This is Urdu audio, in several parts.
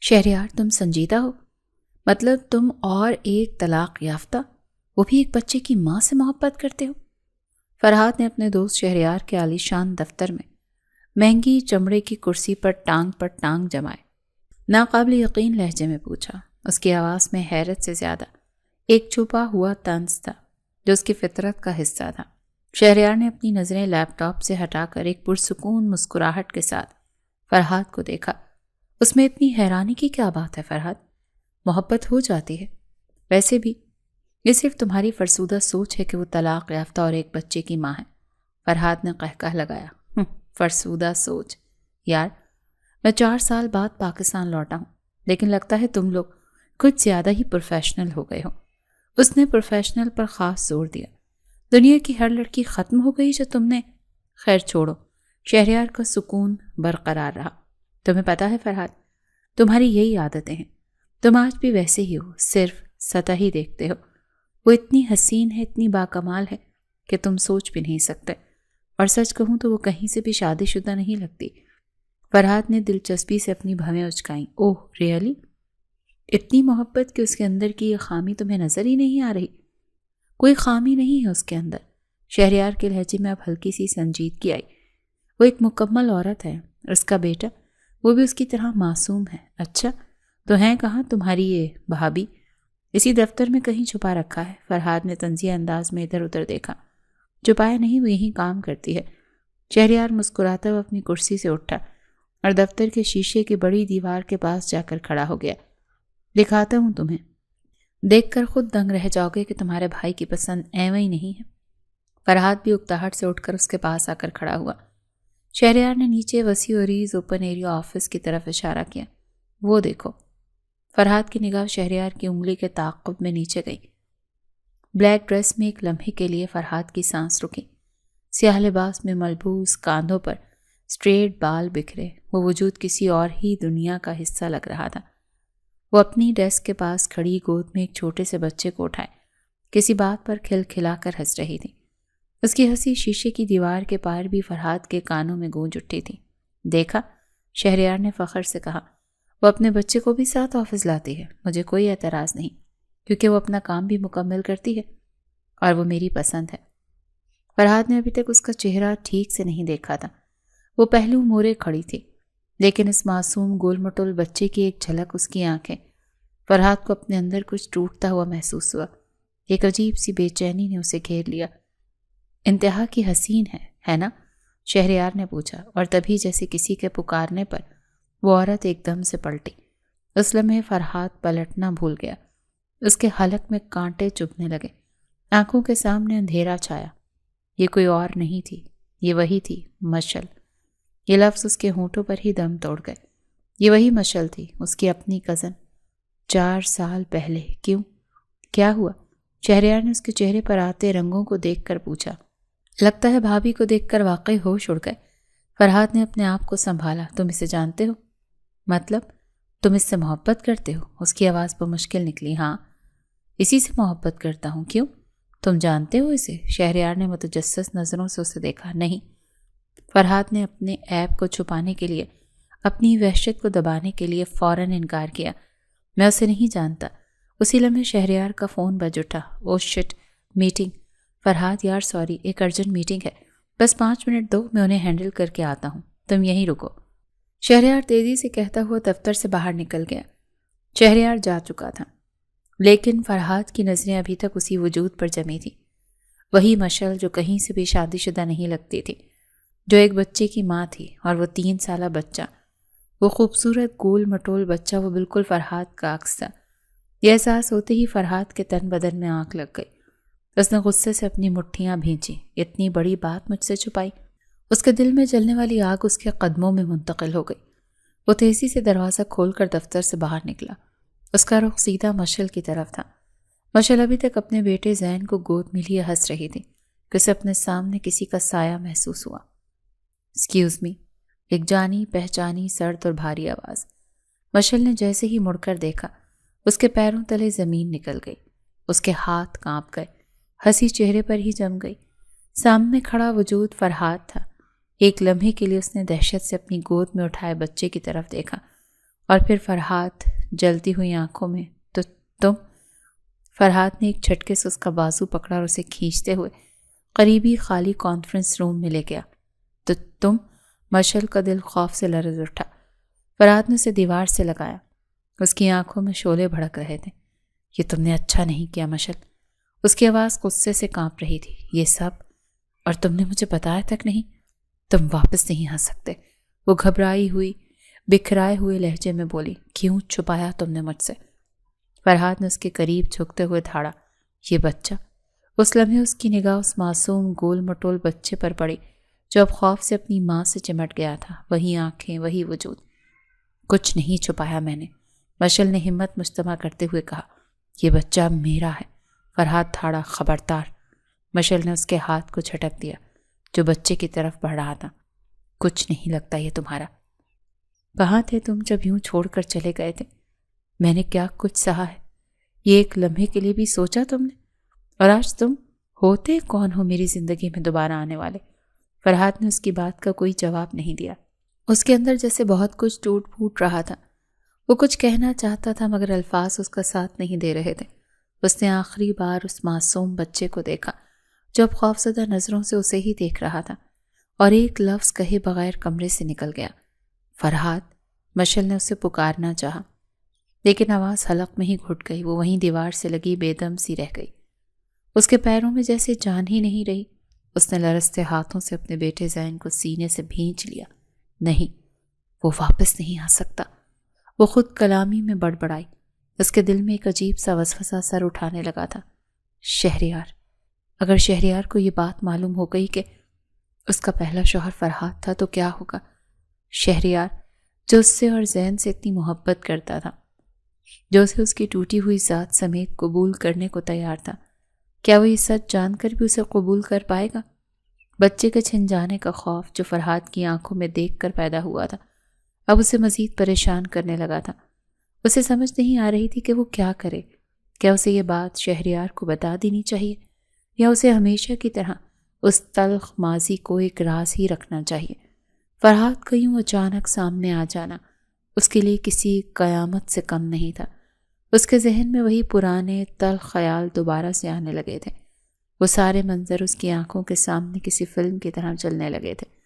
شہریار تم سنجیدہ ہو؟ مطلب تم اور ایک طلاق یافتہ، وہ بھی ایک بچے کی ماں سے محبت کرتے ہو؟ فرحاد نے اپنے دوست شہریار کے عالی شان دفتر میں مہنگی چمڑے کی کرسی پر ٹانگ جمائے ناقابل یقین لہجے میں پوچھا۔ اس کی آواز میں حیرت سے زیادہ ایک چھپا ہوا طنز تھا جو اس کی فطرت کا حصہ تھا۔ شہریار نے اپنی نظریں لیپ ٹاپ سے ہٹا کر ایک پرسکون مسکراہٹ کے ساتھ فرحاد کو دیکھا۔ اس میں اتنی حیرانی کی کیا بات ہے فرحاد؟ محبت ہو جاتی ہے، ویسے بھی یہ صرف تمہاری فرسودہ سوچ ہے کہ وہ طلاق یافتہ اور ایک بچے کی ماں ہے۔ فرحاد نے قہقہ لگایا۔ فرسودہ سوچ؟ یار میں 4 سال بعد پاکستان لوٹا ہوں، لیکن لگتا ہے تم لوگ کچھ زیادہ ہی پروفیشنل ہو گئے ہو۔ اس نے پروفیشنل پر خاص زور دیا۔ دنیا کی ہر لڑکی ختم ہو گئی جو تم نے؟ خیر چھوڑو۔ شہریار کا سکون برقرار رہا۔ تمہیں پتا ہے فرحاد، تمہاری یہی عادتیں ہیں، تم آج بھی ویسے ہی ہو، صرف سطحی دیکھتے ہو۔ وہ اتنی حسین ہے، اتنی باکمال ہے کہ تم سوچ بھی نہیں سکتے، اور سچ کہوں تو وہ کہیں سے بھی شادی شدہ نہیں لگتی۔ فرحاد نے دلچسپی سے اپنی بھویں اچکائیں۔ اوہ ریئلی؟ اتنی محبت کہ اس کے اندر کی یہ خامی تمہیں نظر ہی نہیں آ رہی؟ کوئی خامی نہیں ہے اس کے اندر۔ شہریار کے لہجے میں اب ہلکی سی سنجیدگی آئی۔ وہ ایک مکمل عورت ہے، اور اس کا بیٹا وہ بھی اس کی طرح معصوم ہے۔ اچھا تو ہیں کہاں تمہاری یہ بھابھی؟ اسی دفتر میں کہیں چھپا رکھا ہے۔ فرحاد نے طنزیہ انداز میں ادھر ادھر دیکھا۔ چھپایا نہیں، وہ یہیں کام کرتی ہے۔ شہریار مسکراتا ہوا اپنی کرسی سے اٹھا اور دفتر کے شیشے کی بڑی دیوار کے پاس جا کر کھڑا ہو گیا۔ دکھاتا ہوں تمہیں، دیکھ کر خود دنگ رہ جاؤ گے کہ تمہارے بھائی کی پسند ایویں ہی نہیں ہے۔ فرحاد بھی اکتاہٹ سے اٹھ کر اس کے پاس آ کر کھڑا ہوا۔ شہریار نے نیچے وسیع و عریض اوپن ایریا آفس کی طرف اشارہ کیا۔ وہ دیکھو۔ فرحاد کی نگاہ شہریار کی انگلی کے تعاقب میں نیچے گئی۔ بلیک ڈریس میں ایک لمحے کے لیے فرحاد کی سانس رکی۔ سیاہ لباس میں ملبوس، کاندھوں پر اسٹریٹ بال بکھرے، وہ وجود کسی اور ہی دنیا کا حصہ لگ رہا تھا۔ وہ اپنی ڈیسک کے پاس کھڑی گود میں ایک چھوٹے سے بچے کو اٹھائے کسی بات پر کھلکھلا کر ہنس رہی تھی۔ اس کی ہنسی شیشے کی دیوار کے پار بھی فرحاد کے کانوں میں گونج اٹھی تھی۔ دیکھا؟ شہریار نے فخر سے کہا۔ وہ اپنے بچے کو بھی ساتھ آفس لاتی ہے، مجھے کوئی اعتراض نہیں، کیونکہ وہ اپنا کام بھی مکمل کرتی ہے اور وہ میری پسند ہے۔ فرحاد نے ابھی تک اس کا چہرہ ٹھیک سے نہیں دیکھا تھا۔ وہ پہلو موڑے کھڑی تھی، لیکن اس معصوم گول مٹول بچے کی ایک جھلک اس کی آنکھیں۔ فرحاد کو اپنے اندر کچھ ٹوٹتا ہوا محسوس ہوا۔ ایک عجیب سی بے چینی نے اسے گھیر لیا۔ انتہا کی حسین ہے نا؟ شہریار نے پوچھا، اور تبھی جیسے کسی کے پکارنے پر وہ عورت ایک دم سے پلٹی۔ اس لمحے فرحاد پلٹنا بھول گیا۔ اس کے حلق میں کانٹے چبھنے لگے، آنکھوں کے سامنے اندھیرا چھایا۔ یہ کوئی اور نہیں تھی، یہ وہی تھی، مشعل۔ یہ لفظ اس کے ہونٹوں پر ہی دم توڑ گئے۔ یہ وہی مشعل تھی، اس کی اپنی کزن۔ 4 سال پہلے۔ کیوں؟ کیا ہوا؟ شہریار نے اس کے چہرے پر آتے رنگوں کو دیکھ کر پوچھا۔ لگتا ہے بھابھی کو دیکھ کر واقعی ہوش اڑ گئے۔ فرحاد نے اپنے آپ کو سنبھالا۔ تم اسے جانتے ہو؟ مطلب تم اس سے محبت کرتے ہو؟ اس کی آواز پر مشکل نکلی۔ ہاں، اسی سے محبت کرتا ہوں۔ کیوں؟ تم جانتے ہو اسے؟ شہریار نے متجسس نظروں سے اسے دیکھا۔ نہیں۔ فرحاد نے اپنے عیب کو چھپانے کے لیے، اپنی وحشت کو دبانے کے لیے فوراً انکار کیا۔ میں اسے نہیں جانتا۔ اسی لمحے شہریار کا فون بج اٹھا۔ او شٹ، میٹنگ۔ فرحاد یار سوری، ایک ارجنٹ میٹنگ ہے، بس 5 منٹ دو، میں انہیں ہینڈل کر کے آتا ہوں، تم یہیں رکو۔ شہریار تیزی سے کہتا ہوا دفتر سے باہر نکل گیا۔ شہریار جا چکا تھا، لیکن فرحاد کی نظریں ابھی تک اسی وجود پر جمی تھی۔ وہی مشعل جو کہیں سے بھی شادی شدہ نہیں لگتی تھی، جو ایک بچے کی ماں تھی، اور وہ 3 سالہ بچہ، وہ خوبصورت گول مٹول بچہ، وہ بالکل فرحاد کا عکس تھا۔ یہ احساس ہوتے ہی فرحاد کے تن بدن میں آگ لگ گئی۔ اس نے غصے سے اپنی مٹھیاں بھینچی۔ اتنی بڑی بات مجھ سے چھپائی؟ اس کے دل میں جلنے والی آگ اس کے قدموں میں منتقل ہو گئی۔ وہ تیزی سے دروازہ کھول کر دفتر سے باہر نکلا۔ اس کا رخ سیدھا مشعل کی طرف تھا۔ مشعل ابھی تک اپنے بیٹے زین کو گود میں لیے ہنس رہی تھی کہ اسے اپنے سامنے کسی کا سایہ محسوس ہوا۔ ایکسکیوز می، ایک جانی پہچانی سرد اور بھاری آواز۔ مشعل نے جیسے ہی مڑ کر دیکھا، اس کے پیروں تلے زمین نکل گئی، اس کے ہاتھ کانپ گئے، ہنسی چہرے پر ہی جم گئی۔ سامنے کھڑا وجود فرحاد تھا۔ ایک لمحے کے لیے اس نے دہشت سے اپنی گود میں اٹھائے بچے کی طرف دیکھا اور پھر فرحات جلتی ہوئی آنکھوں میں، تو تم؟ فرحات نے ایک جھٹکے سے اس کا بازو پکڑا اور اسے کھینچتے ہوئے قریبی خالی کانفرنس روم میں لے گیا۔ تو تم؟ مشعل کا دل خوف سے لرز اٹھا۔ فرحات نے اسے دیوار سے لگایا، اس کی آنکھوں میں شعلے بھڑک رہے تھے۔ یہ تم نے اچھا نہیں کیا مشعل، اس کی آواز غصے سے کانپ رہی تھی۔ یہ سب اور تم نے مجھے بتایا تک نہیں؟ تم واپس نہیں آ سکتے، وہ گھبرائی ہوئی بکھرائے ہوئے لہجے میں بولی۔ کیوں چھپایا تم نے مجھ سے؟ فرحات نے اس کے قریب جھکتے ہوئے دھاڑا۔ یہ بچہ؟ اس لمحے اس کی نگاہ اس معصوم گول مٹول بچے پر پڑی جو اب خوف سے اپنی ماں سے چمٹ گیا تھا۔ وہی آنکھیں، وہی وجود۔ کچھ نہیں چھپایا میں نے، مشعل نے ہمت مجتمع کرتے ہوئے کہا۔ یہ بچہ میرا ہے۔ فرحات دھاڑا۔ خبردار! مشعل نے اس کے ہاتھ کو جھٹک دیا جو بچے کی طرف بڑھ رہا تھا۔ کچھ نہیں لگتا یہ تمہارا۔ کہاں تھے تم جب یوں چھوڑ کر چلے گئے تھے؟ میں نے کیا کچھ سہا ہے؟ یہ ایک لمحے کے لیے بھی سوچا تم نے؟ اور آج تم ہوتے کون ہو میری زندگی میں دوبارہ آنے والے؟ فرحات نے اس کی بات کا کوئی جواب نہیں دیا۔ اس کے اندر جیسے بہت کچھ ٹوٹ پھوٹ رہا تھا۔ وہ کچھ کہنا چاہتا تھا مگر الفاظ اس کا ساتھ نہیں دے رہے تھے۔ اس نے آخری بار اس معصوم بچے کو دیکھا جو اب خوفزدہ نظروں سے اسے ہی دیکھ رہا تھا، اور ایک لفظ کہے بغیر کمرے سے نکل گیا۔ فرحات! مشعل نے اسے پکارنا چاہا لیکن آواز حلق میں ہی گھٹ گئی۔ وہ وہیں دیوار سے لگی بے دم سی رہ گئی۔ اس کے پیروں میں جیسے جان ہی نہیں رہی۔ اس نے لرزتے ہاتھوں سے اپنے بیٹے زین کو سینے سے بھینچ لیا۔ نہیں، وہ واپس نہیں آ سکتا۔ وہ خود کلامی میں بڑبڑائی۔ اس کے دل میں ایک عجیب سا وسوسہ سر اٹھانے لگا تھا۔ شہریار! اگر شہریار کو یہ بات معلوم ہو گئی کہ اس کا پہلا شوہر فرحات تھا تو کیا ہوگا؟ شہریار جو اس سے اور زین سے اتنی محبت کرتا تھا، جو اسے اس کی ٹوٹی ہوئی ذات سمیت قبول کرنے کو تیار تھا، کیا وہ یہ سچ جان کر بھی اسے قبول کر پائے گا؟ بچے کے چھن جانے کا خوف جو فرحات کی آنکھوں میں دیکھ کر پیدا ہوا تھا اب اسے مزید پریشان کرنے لگا تھا۔ اسے سمجھ نہیں آ رہی تھی کہ وہ کیا کرے۔ کیا اسے یہ بات شہریار کو بتا دینی چاہیے یا اسے ہمیشہ کی طرح اس تلخ ماضی کو ایک راز ہی رکھنا چاہیے؟ فرحات کا یوں اچانک سامنے آ جانا اس کے لیے کسی قیامت سے کم نہیں تھا۔ اس کے ذہن میں وہی پرانے تلخ خیال دوبارہ سے آنے لگے تھے۔ وہ سارے منظر اس کی آنکھوں کے سامنے کسی فلم کی طرح چلنے لگے تھے۔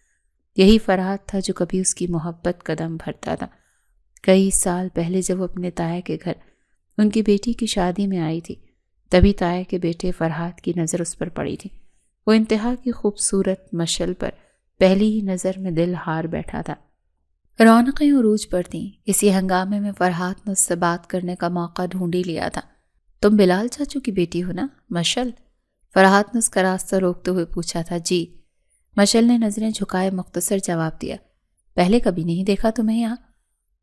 یہی فرحات تھا جو کبھی اس کی محبت قدم بھرتا تھا۔ کئی سال پہلے جب وہ اپنے تایا کے گھر ان کی بیٹی کی شادی میں آئی تھی، تبھی تایا کے بیٹے فرحات کی نظر اس پر پڑی تھی۔ وہ انتہا کی خوبصورت مشعل پر پہلی ہی نظر میں دل ہار بیٹھا تھا۔ رونقیں عروج پر تھیں۔ اسی ہنگامے میں فرحات نے اس سے بات کرنے کا موقع ڈھونڈ ہی لیا تھا۔ تم بلال چاچو کی بیٹی ہو نا مشعل؟ فرحات نے اس کا راستہ روکتے ہوئے پوچھا تھا۔ جی، مشعل نے نظریں جھکائے مختصر جواب دیا۔ پہلے کبھی نہیں دیکھا تمہیں یہاں؟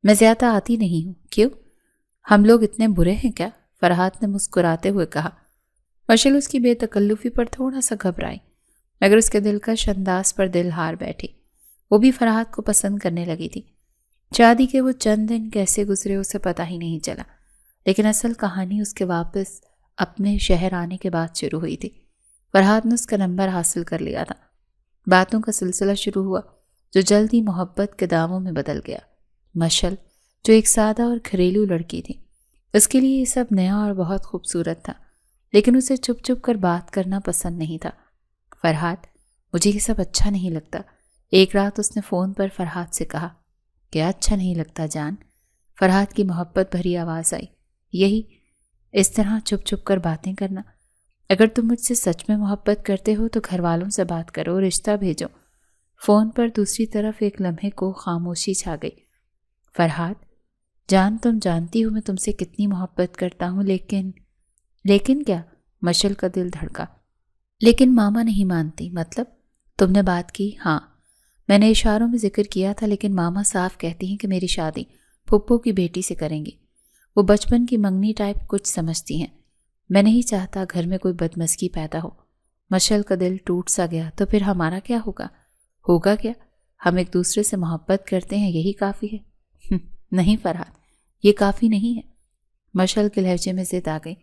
میں زیادہ آتی نہیں ہوں۔ کیوں؟ ہم لوگ اتنے برے ہیں کیا؟ فرحات نے مسکراتے ہوئے کہا۔ مشعل اس کی بے تکلفی پر تھوڑا سا گھبرائی مگر اس کے دلکش انداز پر دل ہار بیٹھی۔ وہ بھی فرحات کو پسند کرنے لگی تھی۔ شادی کے وہ چند دن کیسے گزرے اسے پتہ ہی نہیں چلا، لیکن اصل کہانی اس کے واپس اپنے شہر آنے کے بعد شروع ہوئی تھی۔ فرحات نے اس کا نمبر حاصل کر لیا تھا۔ باتوں کا سلسلہ شروع ہوا جو جلد ہی محبت کے داموں میں بدل گیا۔ مشعل جو ایک سادہ اور گھریلو لڑکی تھی، اس کے لیے یہ سب نیا اور بہت خوبصورت تھا، لیکن اسے چھپ چھپ کر بات کرنا پسند نہیں تھا۔ فرحات، مجھے یہ سب اچھا نہیں لگتا۔ ایک رات اس نے فون پر فرحات سے کہا۔ کیا اچھا نہیں لگتا جان؟ فرحات کی محبت بھری آواز آئی۔ یہی اس طرح چھپ چھپ کر باتیں کرنا۔ اگر تم مجھ سے سچ میں محبت کرتے ہو تو گھر والوں سے بات کرو، رشتہ بھیجو۔ فون پر دوسری طرف ایک لمحے کو خاموشی چھا گئی۔ فرحات جان، تم جانتی ہو میں تم سے کتنی محبت کرتا ہوں، لیکن کیا؟ مشعل کا دل دھڑکا۔ لیکن ماما نہیں مانتی۔ مطلب تم نے بات کی؟ ہاں، میں نے اشاروں میں ذکر کیا تھا، لیکن ماما صاف کہتی ہیں کہ میری شادی پھپھو کی بیٹی سے کریں گی۔ وہ بچپن کی منگنی ٹائپ کچھ سمجھتی ہیں۔ میں نہیں چاہتا گھر میں کوئی بدمزگی پیدا ہو۔ مشعل کا دل ٹوٹ سا گیا۔ تو پھر ہمارا کیا ہوگا؟ ہوگا کیا؟ ہم ایک دوسرے سے محبت کرتے ہیں، یہی کافی ہے۔ نہیں فرحات، یہ کافی نہیں ہے۔ مشعل کے لہجے میں ضد آ گئی۔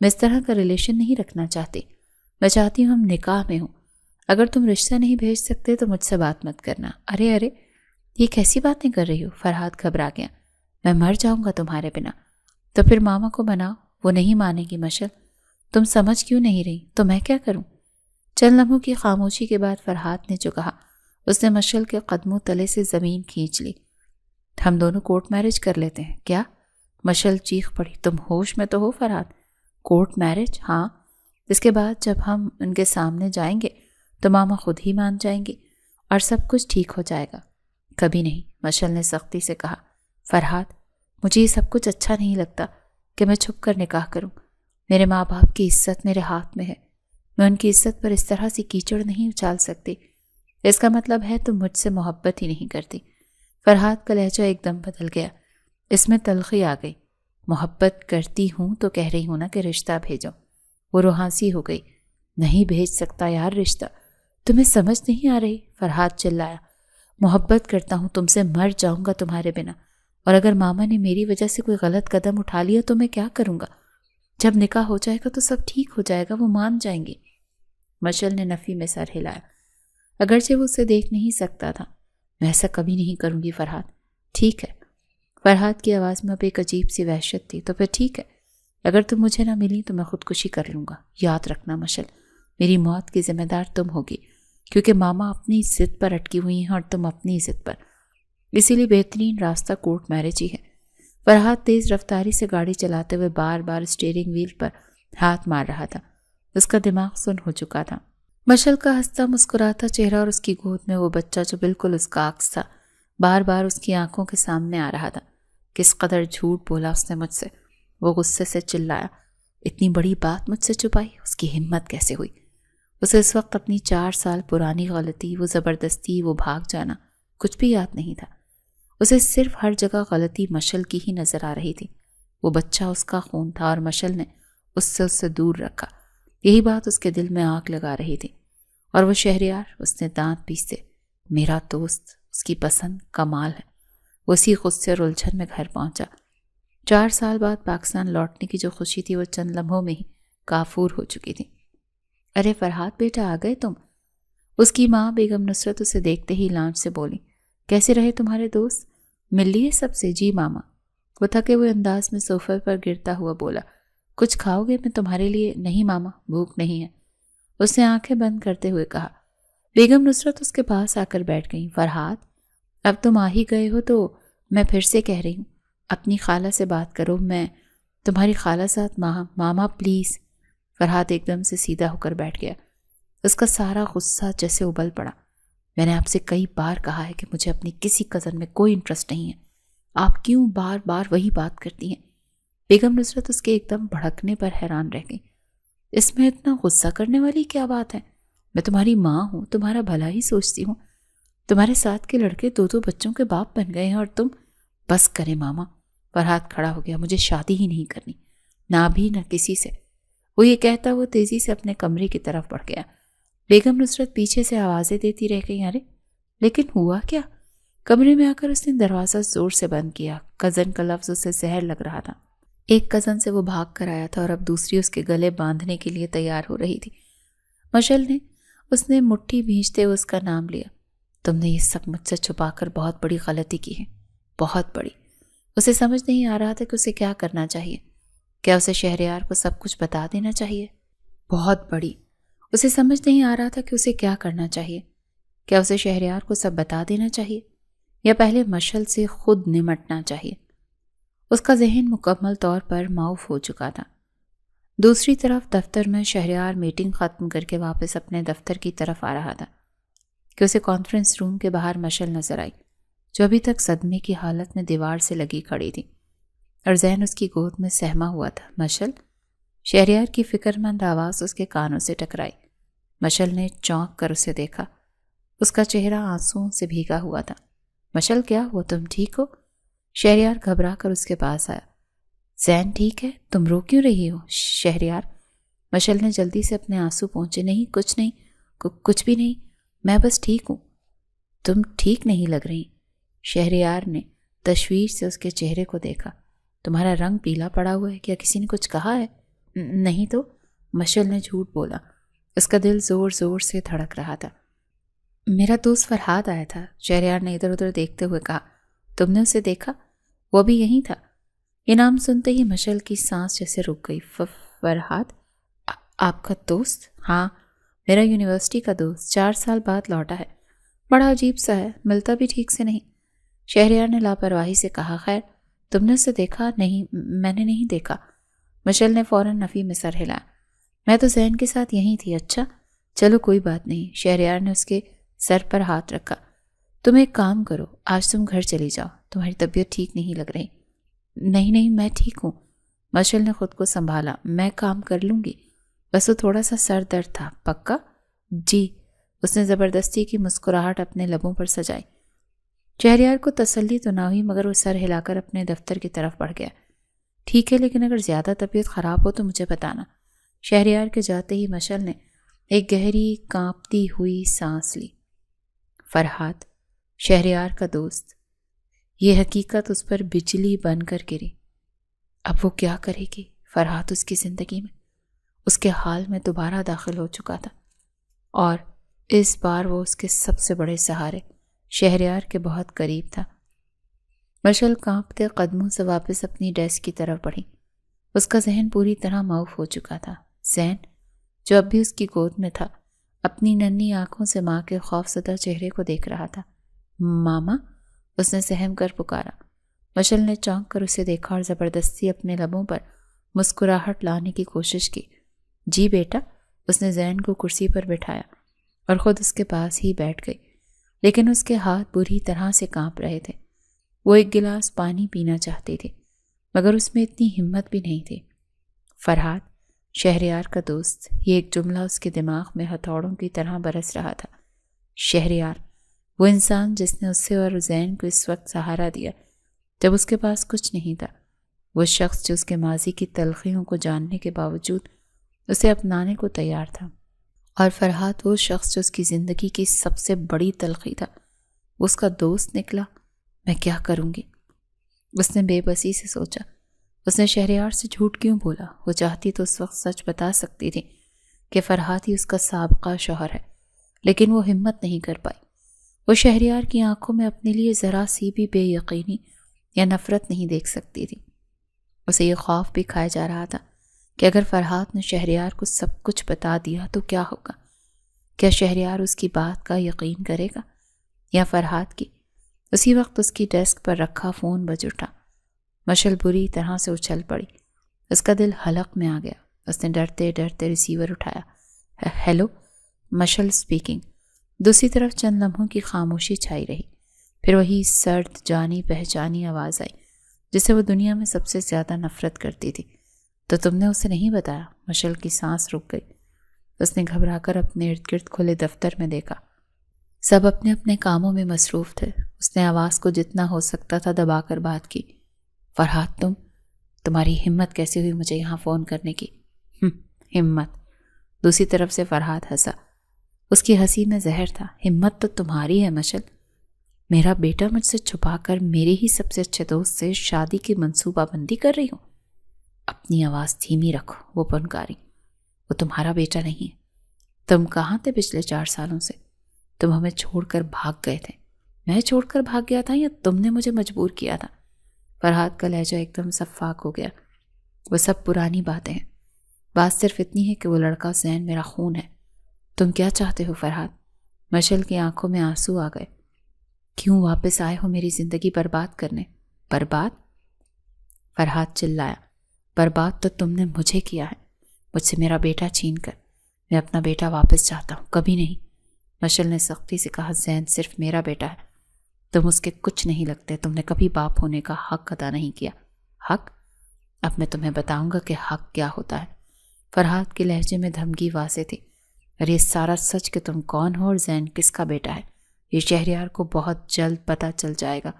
میں اس طرح کا ریلیشن نہیں رکھنا چاہتی۔ میں چاہتی ہوں ہم نکاح میں ہوں۔ اگر تم رشتہ نہیں بھیج سکتے تو مجھ سے بات مت کرنا۔ ارے یہ کیسی باتیں کر رہی ہو؟ فرحات گھبرا گیا۔ میں مر جاؤں گا تمہارے بنا۔ تو پھر ماما کو مناؤ، وہ نہیں مانے گی مشل۔ تم سمجھ کیوں نہیں رہی؟ تو میں کیا کروں؟ چند لمحوں کی خاموشی کے بعد فرحات نے جو کہا اس نے مشل کے قدموں تلے سے زمین کھینچ لی۔ ہم دونوں کورٹ میرج کر لیتے ہیں کیا؟ مشل چیخ پڑی۔ تم ہوش میں تو ہو فرحات؟ Court marriage? ہاں، اس کے بعد جب ہم ان کے سامنے جائیں گے تو ماما خود ہی مان جائیں گے اور سب کچھ ٹھیک ہو جائے گا۔ کبھی نہیں، مشل نے سختی سے کہا۔ فرحات، مجھے یہ سب کچھ اچھا نہیں لگتا کہ میں چھپ کر نکاح کروں۔ میرے ماں باپ کی عزت میرے ہاتھ میں ہے، میں ان کی عزت پر اس طرح سے کیچڑ نہیں اچھال سکتی۔ اس کا مطلب ہے تم مجھ سے محبت ہی نہیں کرتی۔ فرحات کا لہجہ ایک دم بدل گیا، اس میں تلخی آ گئی۔ محبت کرتی ہوں تو کہہ رہی ہوں نا کہ رشتہ بھیجو۔ وہ روحانسی ہو گئی۔ نہیں بھیج سکتا یار رشتہ، تمہیں سمجھ نہیں آ رہی؟ فرحات چلایا۔ محبت کرتا ہوں تم سے، مر جاؤں گا تمہارے بنا، اور اگر ماما نے میری وجہ سے کوئی غلط قدم اٹھا لیا تو میں کیا کروں گا؟ جب نکاح ہو جائے گا تو سب ٹھیک ہو جائے گا، وہ مان جائیں گے۔ مشل نے نفی میں سر ہلایا۔ اگرچہ وہ اسے دیکھ نہیں سکتا تھا۔ میں ایسا کبھی نہیں کروں گی فرحات۔ ٹھیک ہے۔ فرحات کی آواز میں اب ایک عجیب سی وحشت تھی۔ تو پھر ٹھیک ہے، اگر تم مجھے نہ ملی تو میں خودکشی کر لوں گا۔ یاد رکھنا مشل، میری موت کی ذمہ دار تم ہوگی، کیونکہ ماما اپنی ضد پر اٹکی ہوئی ہیں اور تم اپنی ضد پر۔ اسی لیے بہترین راستہ کورٹ میرج ہی ہے۔ فرحات تیز رفتاری سے گاڑی چلاتے ہوئے بار بار اسٹیئرنگ وہیل پر ہاتھ مار رہا تھا۔ اس کا دماغ سن ہو چکا تھا۔ مشل کا ہنستا مسکراتا چہرہ اور اس کی گود میں وہ بچہ جو بالکل اس کا عکس تھا بار بار اس کی آنکھوں کے سامنے آ رہا تھا۔ کس قدر جھوٹ بولا اس نے مجھ سے۔ وہ غصے سے چلایا۔ اتنی بڑی بات مجھ سے چھپائی، اس کی ہمت کیسے ہوئی؟ اسے اس وقت اپنی 4 سال پرانی غلطی، وہ زبردستی، وہ بھاگ جانا کچھ بھی یاد نہیں تھا۔ اسے صرف ہر جگہ غلطی مشل کی ہی نظر آ رہی تھی۔ وہ بچہ اس کا خون تھا اور مشل نے اس سے دور رکھا۔ یہی بات اس کے دل میں آگ لگا رہی تھی۔ اور وہ شہریار، اس نے دانت پیسے، میرا دوست، اس کی پسند کمال ہے۔ وہ اسی غصے اور الجھن میں گھر پہنچا۔ 4 سال بعد پاکستان لوٹنے کی جو خوشی تھی وہ چند لمحوں میں ہی کافور ہو چکی تھی۔ ارے فرحات بیٹا، آ گئے تم؟ اس کی ماں بیگم نصرت اسے دیکھتے ہی لانچ سے بولی۔ کیسے رہے تمہارے دوست؟ مل لیے سب سے؟ جی ماما۔ وہ تھکے ہوئے انداز میں صوفے پر گرتا ہوا بولا۔ کچھ کھاؤ گے؟ میں تمہارے لیے۔ نہیں ماما، بھوک نہیں ہے، اس نے آنکھیں بند کرتے ہوئے کہا۔ بیگم نصرت اس کے پاس آ کر بیٹھ گئیں۔ فرحات، اب تم آ ہی گئے ہو تو میں پھر سے کہہ رہی ہوں، اپنی خالہ سے بات کرو۔ میں تمہاری خالہ ساتھ ماما پلیز۔ فرحات ایک دم سے سیدھا ہو کر بیٹھ گیا۔ اس کا سارا غصہ جیسے ابل پڑا۔ میں نے آپ سے کئی بار کہا ہے کہ مجھے اپنی کسی کزن میں کوئی انٹرسٹ نہیں ہے، آپ کیوں بار بار وہی بات کرتی ہیں؟ بیگم نصرت اس کے ایک دم بھڑکنے پر حیران رہ گئی۔ اس میں اتنا غصہ کرنے والی کیا بات ہے؟ میں تمہاری ماں ہوں، تمہارا بھلا ہی سوچتی ہوں۔ تمہارے ساتھ کے لڑکے 2 بچوں کے باپ بن گئے ہیں اور تم… بس کرے ماما۔ فرحات کھڑا ہو گیا۔ مجھے شادی ہی نہیں کرنی، نہ بھی نہ کسی سے۔ وہ یہ کہتا وہ تیزی سے اپنے کمرے کی طرف بڑھ گیا۔ بیگم نصرت پیچھے سے آوازیں دیتی رہ گئی۔ ارے لیکن ہوا کیا؟ کمرے میں آ کر اس نے دروازہ زور سے بند کیا۔ کزن کا لفظ اسے زہر لگ رہا تھا۔ ایک کزن سے وہ بھاگ کر آیا تھا اور اب دوسری اس کے گلے باندھنے کے لیے تیار ہو رہی تھی۔ مشل نے اس نے مٹھی بھینچتے ہوئے اس کا نام لیا۔ تم نے یہ سب مجھ سے چھپا کر بہت بڑی غلطی کی ہے، بہت بڑی۔ اسے سمجھ نہیں آ رہا تھا کہ اسے کیا کرنا چاہیے۔ کیا اسے شہریار کو سب کچھ بتا دینا چاہیے؟ بہت بڑی۔ اسے سمجھ نہیں آ رہا تھا کہ اسے کیا کرنا چاہیے۔ کیا اسے شہریار کو سب بتا دینا چاہیے یا پہلے مشل سے خود نمٹنا چاہیے؟ اس کا ذہن مکمل طور پر معاف ہو چکا تھا۔ دوسری طرف دفتر میں شہریار میٹنگ ختم کر کے واپس اپنے دفتر کی طرف آ رہا تھا کہ اسے کانفرنس روم کے باہر مشل نظر آئی، جو ابھی تک صدمے کی حالت میں دیوار سے لگی کھڑی تھی اور ذہن اس کی گود میں سہما ہوا تھا۔ مشل؟ شہریار کی فکر مند آواز اس کے کانوں سے ٹکرائی۔ مشل نے چونک کر اسے دیکھا۔ اس کا چہرہ آنسوؤں سے بھیگا ہوا تھا۔ مشل، کیا ہوا؟ تم ٹھیک ہو؟ شہریار گھبرا کر اس کے پاس آیا۔ زین ٹھیک ہے؟ تم رو کیوں رہی ہو؟ شہریار۔ مشل نے جلدی سے اپنے آنسو پہنچے۔ نہیں، کچھ نہیں، کچھ بھی نہیں، میں بس ٹھیک ہوں۔ تم ٹھیک نہیں لگ رہی۔ شہریار نے تشویش سے اس کے چہرے کو دیکھا۔ تمہارا رنگ پیلا پڑا ہوا ہے، کیا کسی نے کچھ کہا ہے؟ نہیں تو، مشل نے جھوٹ بولا۔ اس کا دل زور زور سے دھڑک رہا تھا۔ میرا دوست فرحات آیا تھا، شہریار نے ادھر ادھر دیکھتے ہوئے کہا۔ تم نے اسے دیکھا؟ وہ بھی یہیں تھا؟ یہ نام سنتے ہی مشل کی سانس جیسے رک گئی۔ فرحات آپ کا دوست؟ ہاں، میرا یونیورسٹی کا دوست، 4 سال بعد لوٹا ہے۔ بڑا عجیب سا ہے، ملتا بھی ٹھیک سے نہیں۔ شہریار نے لاپرواہی سے کہا۔ خیر تم نے اسے دیکھا؟ نہیں، میں نے نہیں دیکھا۔ مشل نے فوراً نفی میں سر ہلایا۔ میں تو زین کے ساتھ یہیں تھی۔ اچھا چلو کوئی بات نہیں۔ شہریار نے اس کے سر پر ہاتھ رکھا۔ تم ایک کام کرو، آج تم گھر چلی جاؤ، تمہاری طبیعت ٹھیک نہیں لگ رہی۔ نہیں میں ٹھیک ہوں۔ مشل نے خود کو سنبھالا۔ میں کام کر لوں گی، بس وہ تھوڑا سا سر درد تھا۔ پکا؟ جی۔ اس نے زبردستی کی مسکراہٹ اپنے لبوں پر سجائی۔ شہریار کو تسلی تو نہ ہوئی مگر وہ سر ہلا کر اپنے دفتر کی طرف بڑھ گیا۔ ٹھیک ہے، لیکن اگر زیادہ طبیعت خراب ہو تو مجھے بتانا۔ شہریار کے جاتے ہی مشل نے ایک گہری کانپتی ہوئی سانس لی۔ فرحات، شہریار کا دوست، یہ حقیقت اس پر بجلی بن کر گری۔ اب وہ کیا کرے گی؟ فرحات اس کی زندگی میں، اس کے حال میں دوبارہ داخل ہو چکا تھا، اور اس بار وہ اس کے سب سے بڑے سہارے شہریار کے بہت قریب تھا۔ مشل کانپتے قدموں سے واپس اپنی ڈیسک کی طرف بڑھی۔ اس کا ذہن پوری طرح معاف ہو چکا تھا۔ زین، جو اب بھی اس کی گود میں تھا، اپنی ننھی آنکھوں سے ماں کے خوفزدہ چہرے کو دیکھ رہا تھا۔ ماما، اس نے سہم کر پکارا۔ مشل نے چونک کر اسے دیکھا اور زبردستی اپنے لبوں پر مسکراہٹ لانے کی کوشش کی۔ جی بیٹا۔ اس نے زین کو کرسی پر بٹھایا اور خود اس کے پاس ہی بیٹھ گئی، لیکن اس کے ہاتھ بری طرح سے کانپ رہے تھے۔ وہ ایک گلاس پانی پینا چاہتی تھی مگر اس میں اتنی ہمت بھی نہیں تھی۔ فرحات، شہریار کا دوست، یہ ایک جملہ اس کے دماغ میں ہتھوڑوں کی طرح برس رہا تھا۔ شہریار، وہ انسان جس نے اسے اور زین کو اس وقت سہارا دیا جب اس کے پاس کچھ نہیں تھا، وہ شخص جو اس کے ماضی کی تلخیوں کو جاننے کے باوجود اسے اپنانے کو تیار تھا، اور فرحات وہ شخص جو اس کی زندگی کی سب سے بڑی تلخی تھا، وہ اس کا دوست نکلا۔ میں کیا کروں گی؟ اس نے بے بسی سے سوچا۔ اس نے شہریار سے جھوٹ کیوں بولا؟ وہ چاہتی تو اس وقت سچ بتا سکتی تھی کہ فرحات ہی اس کا سابقہ شوہر ہے، لیکن وہ ہمت نہیں کر پائی۔ وہ شہریار کی آنکھوں میں اپنے لیے ذرا سی بھی بے یقینی یا نفرت نہیں دیکھ سکتی تھی۔ اسے یہ خوف بھی کھایا جا رہا تھا کہ اگر فرحات نے شہریار کو سب کچھ بتا دیا تو کیا ہوگا؟ کیا شہریار اس کی بات کا یقین کرے گا یا فرحات کی؟ اسی وقت اس کی ڈیسک پر رکھا فون بج اٹھا۔ مشل بری طرح سے اچھل پڑی۔ اس کا دل حلق میں آ گیا۔ اس نے ڈرتے ڈرتے ریسیور اٹھایا۔ Hello, Michelle speaking. دوسری طرف چند لمحوں کی خاموشی چھائی رہی، پھر وہی سرد جانی پہچانی آواز آئی جس سے وہ دنیا میں سب سے زیادہ نفرت کرتی تھی۔ تو تم نے اسے نہیں بتایا؟ مشل کی سانس رک گئی۔ اس نے گھبرا کر اپنے ارد گرد کھلے دفتر میں دیکھا۔ سب اپنے اپنے کاموں میں مصروف تھے۔ اس نے آواز کو جتنا ہو سکتا تھا دبا کر بات کی۔ فرحات، تمہاری ہمت کیسے ہوئی مجھے یہاں فون کرنے کی؟ ہمت؟ دوسری طرف سے فرحات ہنسا۔ اس کی ہنسی میں زہر تھا۔ ہمت تو تمہاری ہے مشل۔ میرا بیٹا مجھ سے چھپا کر میرے ہی سب سے اچھے دوست سے شادی کی منصوبہ بندی کر رہی ہوں۔ اپنی آواز دھیمی رکھو، وہ پنکاری۔ وہ تمہارا بیٹا نہیں ہے۔ تم کہاں تھے پچھلے 4 سالوں سے؟ تم ہمیں چھوڑ کر بھاگ گئے تھے۔ میں چھوڑ کر بھاگ گیا تھا یا تم نے مجھے مجبور کیا تھا؟ فرحات کا لہجہ ایک دم صفاق ہو گیا۔ وہ سب پرانی باتیں ہیں، بات صرف اتنی ہے کہ وہ لڑکا زین میرا خون ہے۔ تم کیا چاہتے ہو فرحات؟ مشل کی آنکھوں میں آنسو آ گئے۔ کیوں واپس آئے ہو میری زندگی برباد کرنے؟ برباد؟ فرحات چلایا۔ برباد تو تم نے مجھے کیا ہے، مجھ سے میرا بیٹا چھین کر۔ میں اپنا بیٹا واپس چاہتا ہوں، کبھی نہیں۔ مشل نے سختی سے کہا۔ زین صرف میرا بیٹا ہے، تم اس کے کچھ نہیں لگتے۔ تم نے کبھی باپ ہونے کا حق ادا نہیں کیا۔ حق؟ اب میں تمہیں بتاؤں گا کہ حق کیا ہوتا ہے۔ فرحات کے لہجے میں دھمکی واضح تھی۔ اور یہ سارا سچ کہ تم کون ہو اور زین کس کا بیٹا ہے، یہ شہریار کو بہت جلد پتہ چل جائے گا۔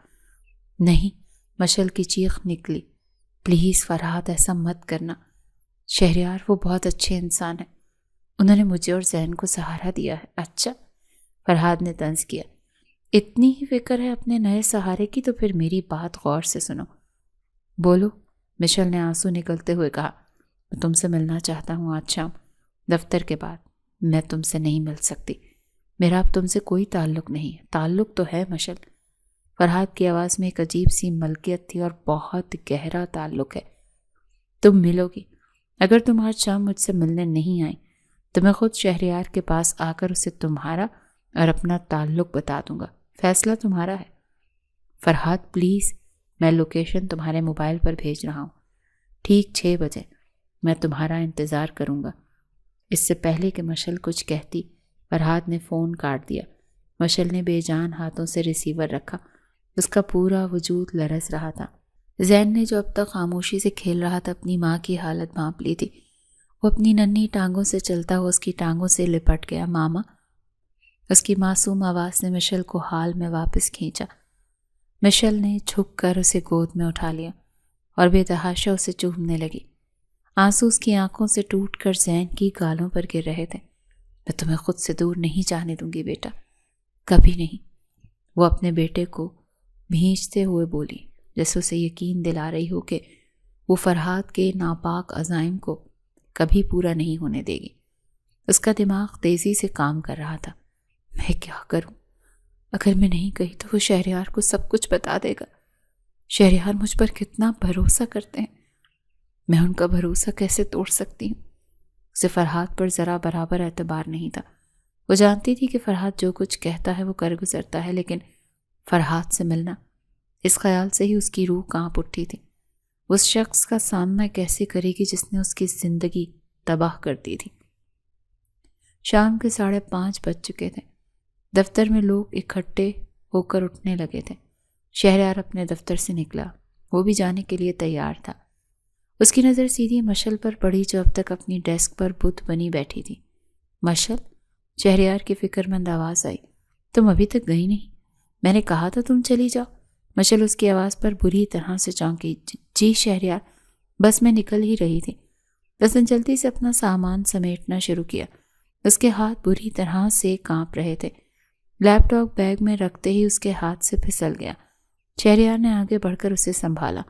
نہیں، مشل کی چیخ نکلی۔ پلیز فرحات، ایسا مت کرنا۔ شہریار وہ بہت اچھے انسان ہیں، انہوں نے مجھے اور زین کو سہارا دیا ہے۔ اچھا، فرحات نے طنز کیا۔ اتنی ہی فکر ہے اپنے نئے سہارے کی تو پھر میری بات غور سے سنو۔ بولو، مشل نے آنسو نکلتے ہوئے کہا۔ میں تم سے ملنا چاہتا ہوں آج شام، دفتر کے بعد۔ میں تم سے نہیں مل سکتی، میرا اب تم سے کوئی تعلق نہیں ہے۔ تعلق تو ہے مشل۔ فرحاد کی آواز میں ایک عجیب سی ملکیت تھی اور بہت گہرا تعلق ہے. تم ملو گی. اگر تم آج شام مجھ سے ملنے نہیں آئی تو میں خود شہریار کے پاس آ کر اسے تمہارا اور اپنا تعلق بتا دوں گا. فیصلہ تمہارا ہے. فرحاد پلیز، میں لوکیشن تمہارے موبائل پر بھیج رہا ہوں. ٹھیک 6 بجے میں تمہارا انتظار کروں گا. اس سے پہلے کہ مشل کچھ کہتی فرحاد نے فون کاٹ دیا. مشل نے بے جان ہاتھوں سے ریسیور رکھا. اس کا پورا وجود لرز رہا تھا. زین نے جو اب تک خاموشی سے کھیل رہا تھا اپنی ماں کی حالت بھانپ لی تھی. وہ اپنی ننھی ٹانگوں سے چلتا ہوا اس کی ٹانگوں سے لپٹ گیا. ماما. اس کی معصوم آواز نے مشل کو حال میں واپس کھینچا. مشل نے جھک کر اسے گود میں اٹھا لیا اور بے تحاشا اسے چومنے لگی. آنسو اس کی آنکھوں سے ٹوٹ کر زین کی گالوں پر گر رہے تھے. میں تمہیں خود سے دور نہیں جانے دوں گی بیٹا، کبھی نہیں. وہ اپنے بیٹے کو بھینچتے ہوئے بولی جیسے اسے یقین دلا رہی ہو کہ وہ فرحاد کے ناپاک عزائم کو کبھی پورا نہیں ہونے دے گی. اس کا دماغ تیزی سے کام کر رہا تھا. میں کیا کروں؟ اگر میں نہیں گئی تو وہ شہریار کو سب کچھ بتا دے گا. شہریار مجھ پر کتنا بھروسہ کرتے ہیں. میں ان کا بھروسہ کیسے توڑ سکتی ہوں؟ اسے فرحاد پر ذرا برابر اعتبار نہیں تھا. وہ جانتی تھی کہ فرحاد جو کچھ کہتا ہے وہ کر گزرتا ہے، لیکن فرحاد سے ملنا، اس خیال سے ہی اس کی روح کانپ اٹھی تھی. اس شخص کا سامنا کیسے کرے گی جس نے اس کی زندگی تباہ کر دی تھی. شام کے 5:30 بج چکے تھے. دفتر میں لوگ اکٹھے ہو کر اٹھنے لگے تھے. شہریار اپنے دفتر سے نکلا. وہ بھی جانے کے لیے تیار تھا. اس کی نظر سیدھی مشل پر پڑی جو اب تک اپنی ڈیسک پر بت بنی بیٹھی تھی. مشل؟ شہریار کی فکر مند آواز آئی. تم ابھی تک گئی نہیں؟ میں نے کہا تھا تم چلی جاؤ. مشل اس کی آواز پر بری طرح سے چونکی. جی شہریار، بس میں نکل ہی رہی تھی. اس نے جلدی سے اپنا سامان سمیٹنا شروع کیا. اس کے ہاتھ بری طرح سے کانپ رہے تھے. لیپ ٹاپ بیگ میں رکھتے ہی اس کے ہاتھ سے پھسل گیا. شہریار نے آگے بڑھ کر اسے سنبھالا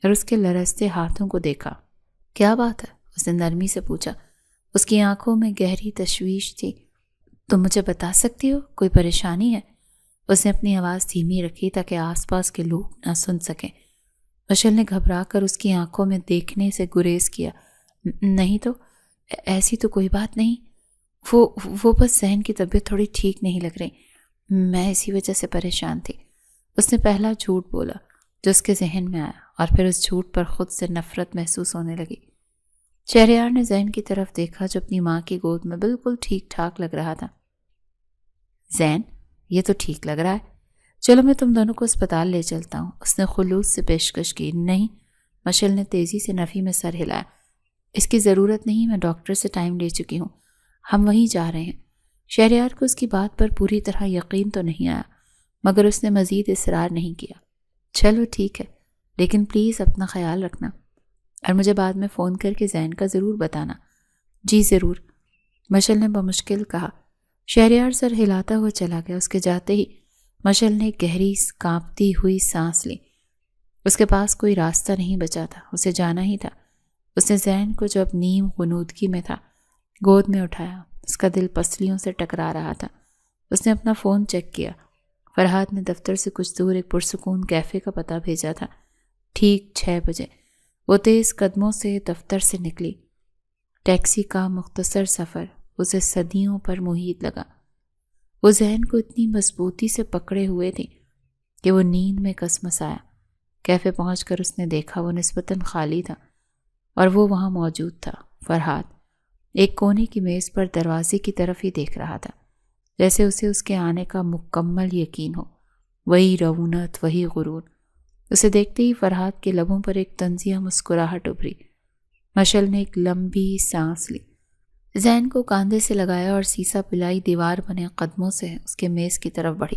اور اس کے لرزتے ہاتھوں کو دیکھا. کیا بات ہے؟ اس نے نرمی سے پوچھا. اس کی آنکھوں میں گہری تشویش تھی. تم مجھے بتا سکتی ہو؟ کوئی پریشانی ہے؟ اس نے اپنی آواز دھیمی رکھی تاکہ آس پاس کے لوگ نہ سن سکیں. مشل نے گھبرا کر اس کی آنکھوں میں دیکھنے سے گریز کیا. نہیں تو ایسی تو کوئی بات نہیں. وہ بس ذہن کی طبیعت تھوڑی ٹھیک نہیں لگ رہی. میں اسی وجہ سے پریشان تھی. اس نے پہلا جھوٹ بولا جو اس کے ذہن میں آیا اور پھر اس جھوٹ پر خود سے نفرت محسوس ہونے لگی. شہریار نے زین کی طرف دیکھا جو اپنی ماں کی گود میں بالکل ٹھیک ٹھاک لگ رہا تھا. زین، یہ تو ٹھیک لگ رہا ہے. چلو میں تم دونوں کو اسپتال لے چلتا ہوں. اس نے خلوص سے پیشکش کی. نہیں، مشل نے تیزی سے نفی میں سر ہلایا. اس کی ضرورت نہیں، میں ڈاکٹر سے ٹائم لے چکی ہوں. ہم وہیں جا رہے ہیں. شہریار کو اس کی بات پر پوری طرح یقین تو نہیں آیا مگر اس نے مزید اصرار نہیں کیا. چلو ٹھیک ہے، لیکن پلیز اپنا خیال رکھنا اور مجھے بعد میں فون کر کے زین کا ضرور بتانا. جی ضرور، مشل نے بمشکل کہا. شہریار سر ہلاتا ہوا چلا گیا. اس کے جاتے ہی مشل نے گہری کانپتی ہوئی سانس لی. اس کے پاس کوئی راستہ نہیں بچا تھا، اسے جانا ہی تھا. اس نے زین کو جو اب نیم غنودگی میں تھا گود میں اٹھایا. اس کا دل پسلیوں سے ٹکرا رہا تھا. اس نے اپنا فون چیک کیا. فرحاد نے دفتر سے کچھ دور ایک پرسکون کیفے کا پتہ بھیجا تھا. ٹھیک 6 بجے وہ تیز قدموں سے دفتر سے نکلی. ٹیکسی کا مختصر سفر اسے صدیوں پر محیط لگا. وہ ذہن کو اتنی مضبوطی سے پکڑے ہوئے تھی کہ وہ نیند میں کسمسایا. کیفے پہنچ کر اس نے دیکھا وہ نسبتاً خالی تھا اور وہ وہاں موجود تھا. فرحاد ایک کونے کی میز پر دروازے کی طرف ہی دیکھ رہا تھا جیسے اسے اس کے آنے کا مکمل یقین ہو. وہی رونت، وہی غرور. اسے دیکھتے ہی فرحاد کے لبوں پر ایک طنزیہ مسکراہٹ ابھری. مشل نے ایک لمبی سانس لی. زین کو کاندھے سے لگایا اور سیسا پلائی دیوار بنے قدموں سے اس کے میز کی طرف بڑھی.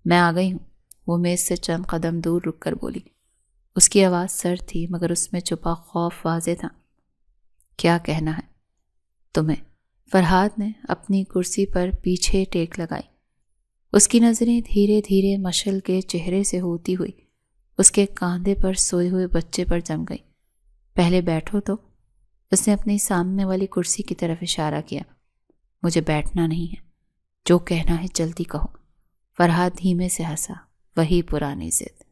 میں آ گئی ہوں. وہ میز سے چند قدم دور رک کر بولی. اس کی آواز سرد تھی مگر اس میں چھپا خوف واضح تھا. کیا کہنا ہے تمہیں؟ فرحاد نے اپنی کرسی پر پیچھے ٹیک لگائی. اس کی نظریں دھیرے دھیرے مشل کے چہرے سے ہوتی ہوئی اس کے کاندھے پر سوئے ہوئے بچے پر جم گئی. پہلے بیٹھو تو. اس نے اپنی سامنے والی کرسی کی طرف اشارہ کیا. مجھے بیٹھنا نہیں ہے، جو کہنا ہے جلدی کہو. فرحاد دھیمے سے ہنسا. وہی پرانی ضد،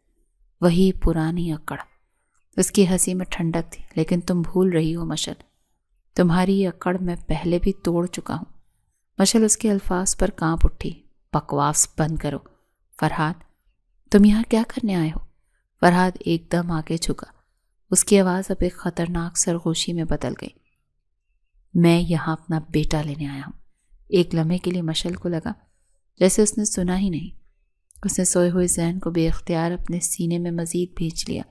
وہی پرانی اکڑ۔ اس کی ہنسی میں ٹھنڈک تھی۔ لیکن تم بھول رہی ہو مشل، تمہاری یہ اکڑ میں پہلے بھی توڑ چکا ہوں۔ مشل اس کے الفاظ پر کانپ اٹھی۔ بکواس بند کرو فرحات، تم یہاں کیا کرنے آئے ہو؟ فرحات ایک دم آگے جھکا۔ اس کی آواز اب ایک خطرناک سرگوشی میں بدل گئی۔ میں یہاں اپنا بیٹا لینے آیا ہوں۔ ایک لمحے کے لیے مشل کو لگا جیسے اس نے سنا ہی نہیں۔ اس نے سوئے ہوئے ذہن کو بے اختیار اپنے سینے میں مزید بھینچ لیا،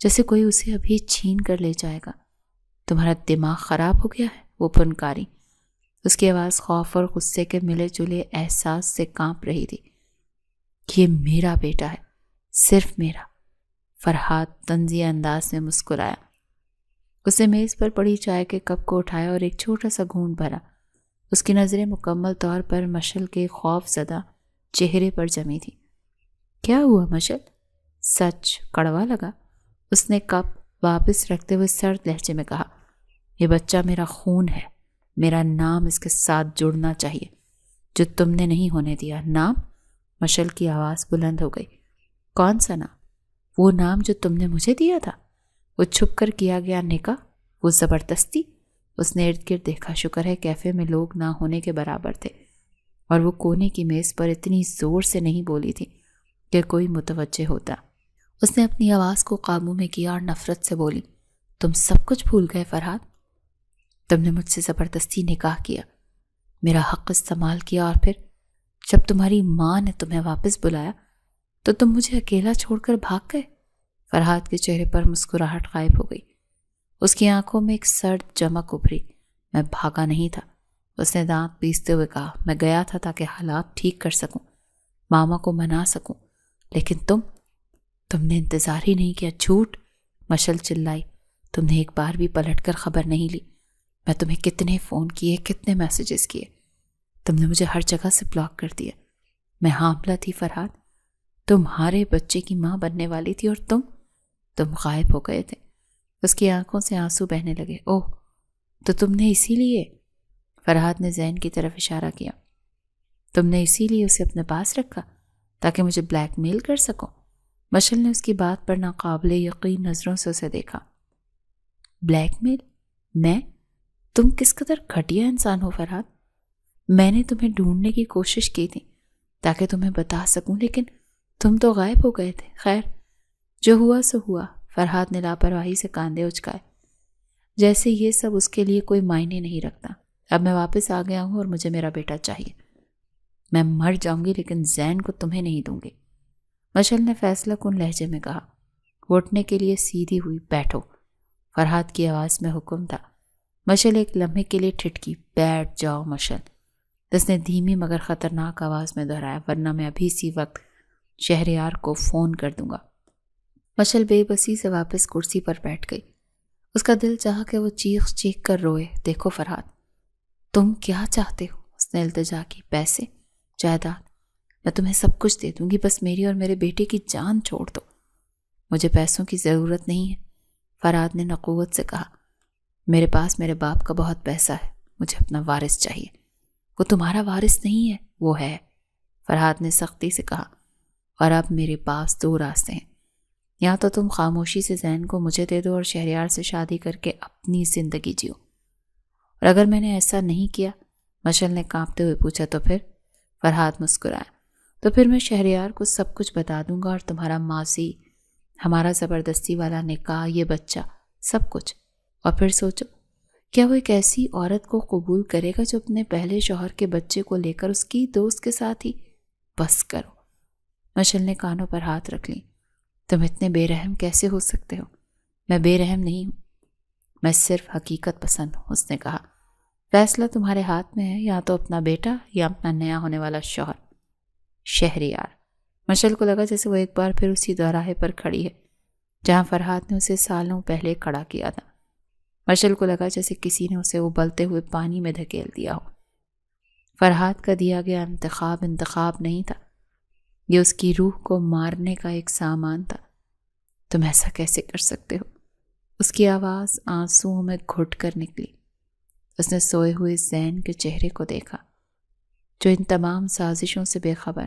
جیسے کوئی اسے ابھی چھین کر لے جائے گا۔ تمہارا دماغ خراب ہو گیا ہے؟ وہ پھنکاری۔ اس کی آواز خوف اور غصے کے ملے جلے احساس سے کانپ رہی تھی۔ یہ میرا بیٹا ہے، صرف میرا۔ فرحات طنزیہ انداز میں مسکرایا۔ اس نے میز پر پڑی چائے کے کپ کو اٹھایا اور ایک چھوٹا سا گھونٹ بھرا۔ اس کی نظریں مکمل طور پر مشل کے خوف زدہ چہرے پر جمی تھی۔ کیا ہوا مشل؟ سچ کڑوا لگا؟ اس نے کپ واپس رکھتے ہوئے سرد لہجے میں کہا، یہ بچہ میرا خون ہے، میرا نام اس کے ساتھ جڑنا چاہیے، جو تم نے نہیں ہونے دیا۔ نام؟ مشل کی آواز بلند ہو گئی۔ کون سا نام؟ وہ نام جو تم نے مجھے دیا تھا، وہ چھپ کر کیا گیا نکاح، وہ زبردستی۔ اس نے ارد گرد دیکھا۔ شکر ہے کیفے میں لوگ نہ ہونے کے برابر تھے، اور وہ کونے کی میز پر اتنی زور سے نہیں بولی تھی کہ کوئی متوجہ ہوتا۔ اس نے اپنی آواز کو قابو میں کیا اور نفرت سے بولی، تم سب کچھ بھول گئے فرحات؟ تم نے مجھ سے زبردستی نکاح کیا، میرا حق استعمال کیا، اور پھر جب تمہاری ماں نے تمہیں واپس بلایا تو تم مجھے اکیلا چھوڑ کر بھاگ گئے۔ فرحات کے چہرے پر مسکراہٹ غائب ہو گئی۔ اس کی آنکھوں میں ایک سرد چمک ابھری۔ میں بھاگا نہیں تھا، اس نے دانت پیستے ہوئے کہا۔ میں گیا تھا تاکہ حالات ٹھیک کر سکوں، ماما کو منا سکوں، لیکن تم نے انتظار ہی نہیں کیا۔ جھوٹ! مشل چلائی۔ تم نے ایک بار بھی پلٹ کر خبر نہیں لی۔ میں تمہیں کتنے فون کیے، کتنے میسیجز کیے، تم نے مجھے ہر جگہ سے بلاک کر دیا۔ میں حاملہ تھی فرحات، تمہارے بچے کی ماں بننے والی تھی، اور تم غائب ہو گئے تھے۔ اس کی آنکھوں سے آنسو بہنے لگے۔ اوہ، تو تم نے اسی لیے؟ فرحات نے ذہن کی طرف اشارہ کیا۔ تم نے اسی لیے اسے اپنے پاس رکھا تاکہ مجھے بلیک میل کر سکو؟ مشل نے اس کی بات پر ناقابل یقین نظروں سے اسے دیکھا۔ بلیک میل؟ میں؟ تم کس قدر گھٹیا انسان ہو فرحات۔ میں نے تمہیں ڈھونڈنے کی کوشش کی تھی تاکہ تمہیں بتا سکوں، لیکن تم تو غائب ہو گئے تھے۔ خیر، جو ہوا سو ہوا۔ فرحات نے لاپرواہی سے کاندھے اچکائے، جیسے یہ سب اس کے لیے کوئی معنی نہیں رکھتا۔ اب میں واپس آ گیا ہوں اور مجھے میرا بیٹا چاہیے۔ میں مر جاؤں گی لیکن زین کو تمہیں نہیں دوں گی۔ مشل نے فیصلہ کن لہجے میں کہا۔ وہ اٹھنے کے لیے سیدھی ہوئی۔ بیٹھو، فرحات کی آواز میں حکم تھا۔ مشل ایک لمحے کے لیے ٹھٹکی۔ بیٹھ جاؤ مشل، اس نے دھیمی مگر خطرناک آواز میں دہرایا، ورنہ میں ابھی اسی وقت شہریار کو فون کر دوں گا۔ مشل بے بسی سے واپس کرسی پر بیٹھ گئی۔ اس کا دل چاہا کہ وہ چیخ چیخ کر روئے۔ دیکھو فرحات، تم کیا چاہتے ہو؟ اس نے التجا کی۔ پیسے، جائیداد، میں تمہیں سب کچھ دے دوں گی، بس میری اور میرے بیٹے کی جان چھوڑ دو۔ مجھے پیسوں کی ضرورت نہیں ہے، فرحات نے نقوت سے کہا۔ میرے پاس میرے باپ کا بہت پیسہ ہے، مجھے اپنا وارث چاہیے۔ وہ تمہارا وارث نہیں ہے، وہ ہے، فرحات نے سختی سے کہا۔ اور اب میرے پاس دو راستے ہیں، یا تو تم خاموشی سے زین کو مجھے دے دو اور شہریار سے شادی کر کے اپنی زندگی جیو، اور اگر میں نے ایسا نہیں کیا، مشل نے کانپتے ہوئے پوچھا، تو پھر؟ فرحات مسکرایا۔ تو پھر میں شہریار کو سب کچھ بتا دوں گا، اور تمہارا ماضی، ہمارا زبردستی والا نکاح، یہ بچہ، سب کچھ۔ اور پھر سوچو، کیا وہ ایک ایسی عورت کو قبول کرے گا جو اپنے پہلے شوہر کے بچے کو لے کر اس کی دوست کے ساتھ ہی؟ بس کرو، مشل نے کانوں پر ہاتھ رکھ لی۔ تم اتنے بے رحم کیسے ہو سکتے ہو؟ میں بے رحم نہیں ہوں، میں صرف حقیقت پسند ہوں، اس نے کہا۔ فیصلہ تمہارے ہاتھ میں ہے، یا تو اپنا بیٹا یا اپنا نیا ہونے والا شوہر۔ شہریار۔ مشل کو لگا جیسے وہ ایک بار پھر اسی دوراہے پر کھڑی ہے جہاں فرحات نے اسے سالوں پہلے کھڑا کیا تھا۔ مشل کو لگا جیسے کسی نے اسے ابلتے ہوئے پانی میں دھکیل دیا ہو۔ فرحات کا دیا گیا انتخاب نہیں تھا، یہ اس کی روح کو مارنے کا ایک سامان تھا۔ تم ایسا کیسے کر سکتے ہو؟ اس کی آواز آنسوؤں میں گھٹ کر نکلی۔ اس نے سوئے ہوئے زین کے چہرے کو دیکھا، جو ان تمام سازشوں سے بے خبر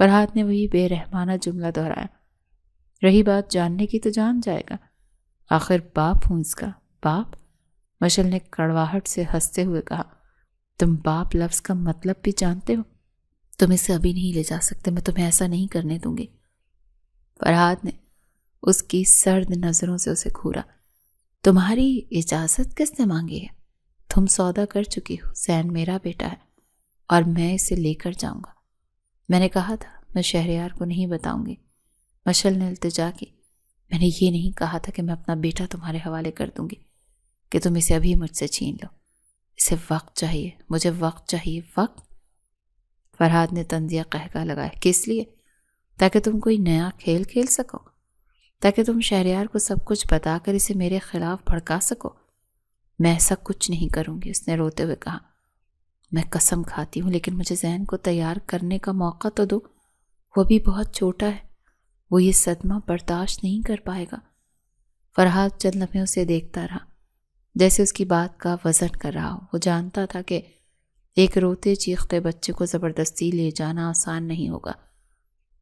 فرحات نے وہی بے رحمانہ جملہ دہرایا۔ رہی بات جاننے کی تو جان جائے گا، آخر باپ ہوں اس کا۔ باپ؟ مشل نے کڑواہٹ سے ہنستے ہوئے کہا، تم باپ لفظ کا مطلب بھی جانتے ہو؟ تم اسے ابھی نہیں لے جا سکتے، میں تمہیں ایسا نہیں کرنے دوں گی۔ فرحات نے اس کی سرد نظروں سے اسے گھورا۔ تمہاری اجازت کس نے مانگی ہے؟ تم سودا کر چکی ہو، زین میرا بیٹا ہے اور میں اسے لے کر جاؤں گا۔ میں نے کہا تھا میں شہریار کو نہیں بتاؤں گی۔ مشل نے التجا کی، میں نے یہ نہیں کہا تھا کہ میں اپنا بیٹا تمہارے حوالے کر دوں گی، کہ تم اسے ابھی مجھ سے چھین لو۔ اسے وقت چاہیے، مجھے وقت چاہیے۔ وقت؟ فرحات نے طنزیہ قہقہ لگایا، کس لیے؟ تاکہ تم کوئی نیا کھیل کھیل سکو، تاکہ تم شہریار کو سب کچھ بتا کر اسے میرے خلاف بھڑکا سکو۔ میں ایسا کچھ نہیں کروں گی، اس نے روتے ہوئے کہا۔ میں قسم کھاتی ہوں، لیکن مجھے زین کو تیار کرنے کا موقع تو دو، وہ بھی بہت چھوٹا ہے، وہ یہ صدمہ برداشت نہیں کر پائے گا۔ فرحات چند لمحے اسے دیکھتا رہا، جیسے اس کی بات کا وزن کر رہا ہو۔ وہ جانتا تھا کہ ایک روتے چیختے بچے کو زبردستی لے جانا آسان نہیں ہوگا،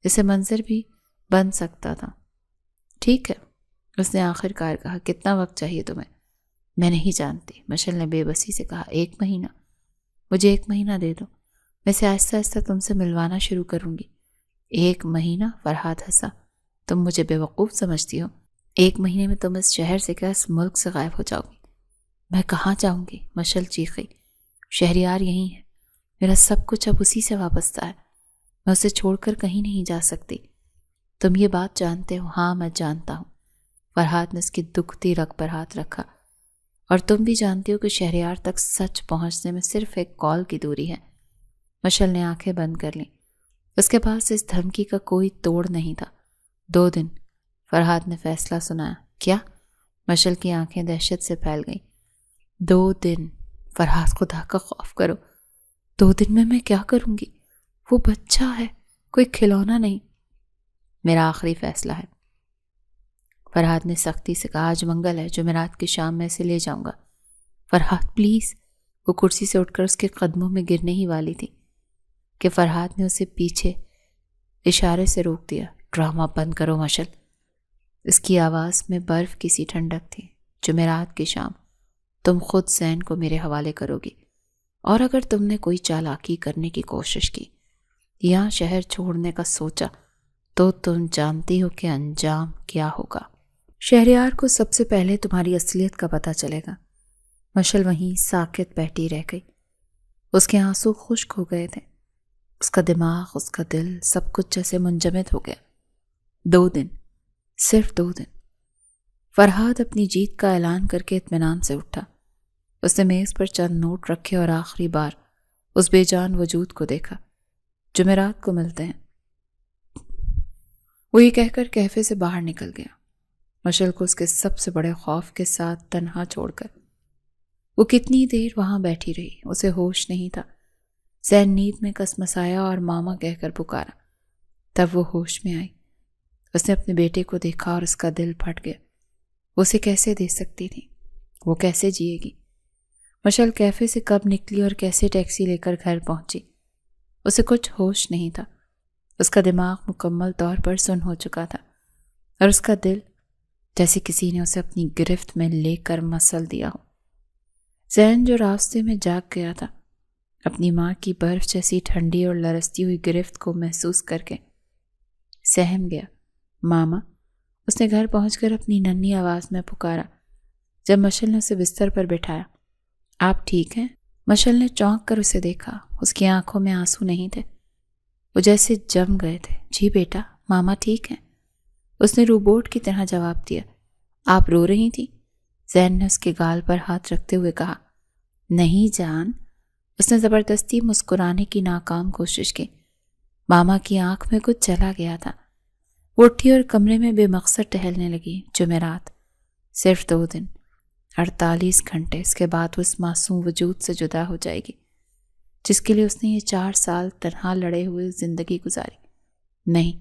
اسے منظر بھی بن سکتا تھا۔ ٹھیک ہے، اس نے آخر کار کہا، کتنا وقت چاہیے تمہیں؟ میں نہیں جانتی، مشل نے بے بسی سے کہا۔ 1 مہینہ؟ مجھے 1 مہینہ دے دو، میں اسے آہستہ آہستہ تم سے ملوانا شروع کروں گی۔ 1 مہینہ؟ فرحات ہنسا، تم مجھے بے وقوف سمجھتی ہو؟ 1 مہینے میں تم اس شہر سے کیا اس ملک سے غائب ہو جاؤ گی؟ میں کہاں جاؤں گی؟ مشل چیخی، شہریار یہی ہے، میرا سب کچھ اب اسی سے وابستہ ہے، میں اسے چھوڑ کر کہیں نہیں جا سکتی۔ تم یہ بات جانتے ہو؟ ہاں میں جانتا ہوں۔ فرحات نے اس کی دکھتی رگ پر ہاتھ رکھا، اور تم بھی جانتی ہو کہ شہریار تک سچ پہنچنے میں صرف ایک کال کی دوری ہے۔ مشل نے آنکھیں بند کر لیں، اس کے پاس اس دھمکی کا کوئی توڑ نہیں تھا۔ 2 دن، فرحات نے فیصلہ سنایا۔ کیا؟ مشل کی آنکھیں دہشت سے پھیل گئیں۔ 2 دن؟ فرحات، خدا کا خوف کرو، 2 دن میں کیا کروں گی؟ وہ بچہ ہے، کوئی کھلونا نہیں۔ میرا آخری فیصلہ ہے، فرحات نے سختی سے کہا۔ آج منگل ہے، جمعرات کی شام میں اسے لے جاؤں گا۔ فرحات پلیز۔ وہ کرسی سے اٹھ کر اس کے قدموں میں گرنے ہی والی تھی کہ فرحات نے اسے پیچھے اشارے سے روک دیا۔ ڈرامہ بند کرو مشل، اس کی آواز میں برف کی سی ٹھنڈک تھی۔ جمعرات کی شام تم خود زین کو میرے حوالے کرو گی، اور اگر تم نے کوئی چالاکی کرنے کی کوشش کی یا شہر چھوڑنے کا سوچا تو تم جانتی ہو کہ انجام کیا ہوگا۔ شہریار کو سب سے پہلے تمہاری اصلیت کا پتہ چلے گا۔ مشل وہیں ساکت بیٹھی رہ گئی، اس کے آنسو خشک ہو گئے تھے، اس کا دماغ، اس کا دل، سب کچھ جیسے منجمد ہو گیا۔ 2 دن، صرف 2 دن۔ فرحات اپنی جیت کا اعلان کر کے اطمینان سے اٹھا۔ اس نے میز پر چند نوٹ رکھے اور آخری بار اس بے جان وجود کو دیکھا۔ جمعرات کو ملتے ہیں، وہ یہ کہہ کر کیفے سے باہر نکل گیا، مشل کو اس کے سب سے بڑے خوف کے ساتھ تنہا چھوڑ کر۔ وہ کتنی دیر وہاں بیٹھی رہی، اسے ہوش نہیں تھا۔ زین نیند میں کسمسایا اور ماما کہہ کر پکارا، تب وہ ہوش میں آئی۔ اس نے اپنے بیٹے کو دیکھا اور اس کا دل پھٹ گیا۔ وہ اسے کیسے دے سکتی تھی؟ وہ کیسے جیے گی؟ مشل کیفے سے کب نکلی اور کیسے ٹیکسی لے کر گھر پہنچی؟ اسے کچھ ہوش نہیں تھا۔ اس کا دماغ مکمل طور پر سن ہو چکا تھا، اور اس کا دل جیسے کسی نے اسے اپنی گرفت میں لے کر مسل دیا ہو۔ زین جو راستے میں جاگ گیا تھا، اپنی ماں کی برف جیسی ٹھنڈی اور لرزتی ہوئی گرفت کو محسوس کر کے سہم گیا۔ ماما، اس نے گھر پہنچ کر اپنی ننھی آواز میں پکارا جب مشل نے اسے بستر پر بٹھایا۔ آپ ٹھیک ہیں؟ مشل نے چونک کر اسے دیکھا، اس کی آنکھوں میں آنسو نہیں تھے، وہ جیسے جم گئے تھے۔ جی بیٹا، ماما ٹھیک ہیں، اس نے روبوٹ کی طرح جواب دیا۔ آپ رو رہی تھی؟ زین نے اس کے گال پر ہاتھ رکھتے ہوئے کہا۔ نہیں جان، اس نے زبردستی مسکرانے کی ناکام کوشش کی۔ ماما کی آنکھ میں کچھ چلا گیا تھا۔ وہ اٹھی اور کمرے میں بے مقصد ٹہلنے لگی۔ جمعرات، صرف 2 دن، 48 گھنٹے، اس کے بعد وہ اس معصوم وجود سے جدا ہو جائے گی جس کے لیے اس نے یہ 4 سال تنہا لڑے ہوئے زندگی گزاری۔ نہیں،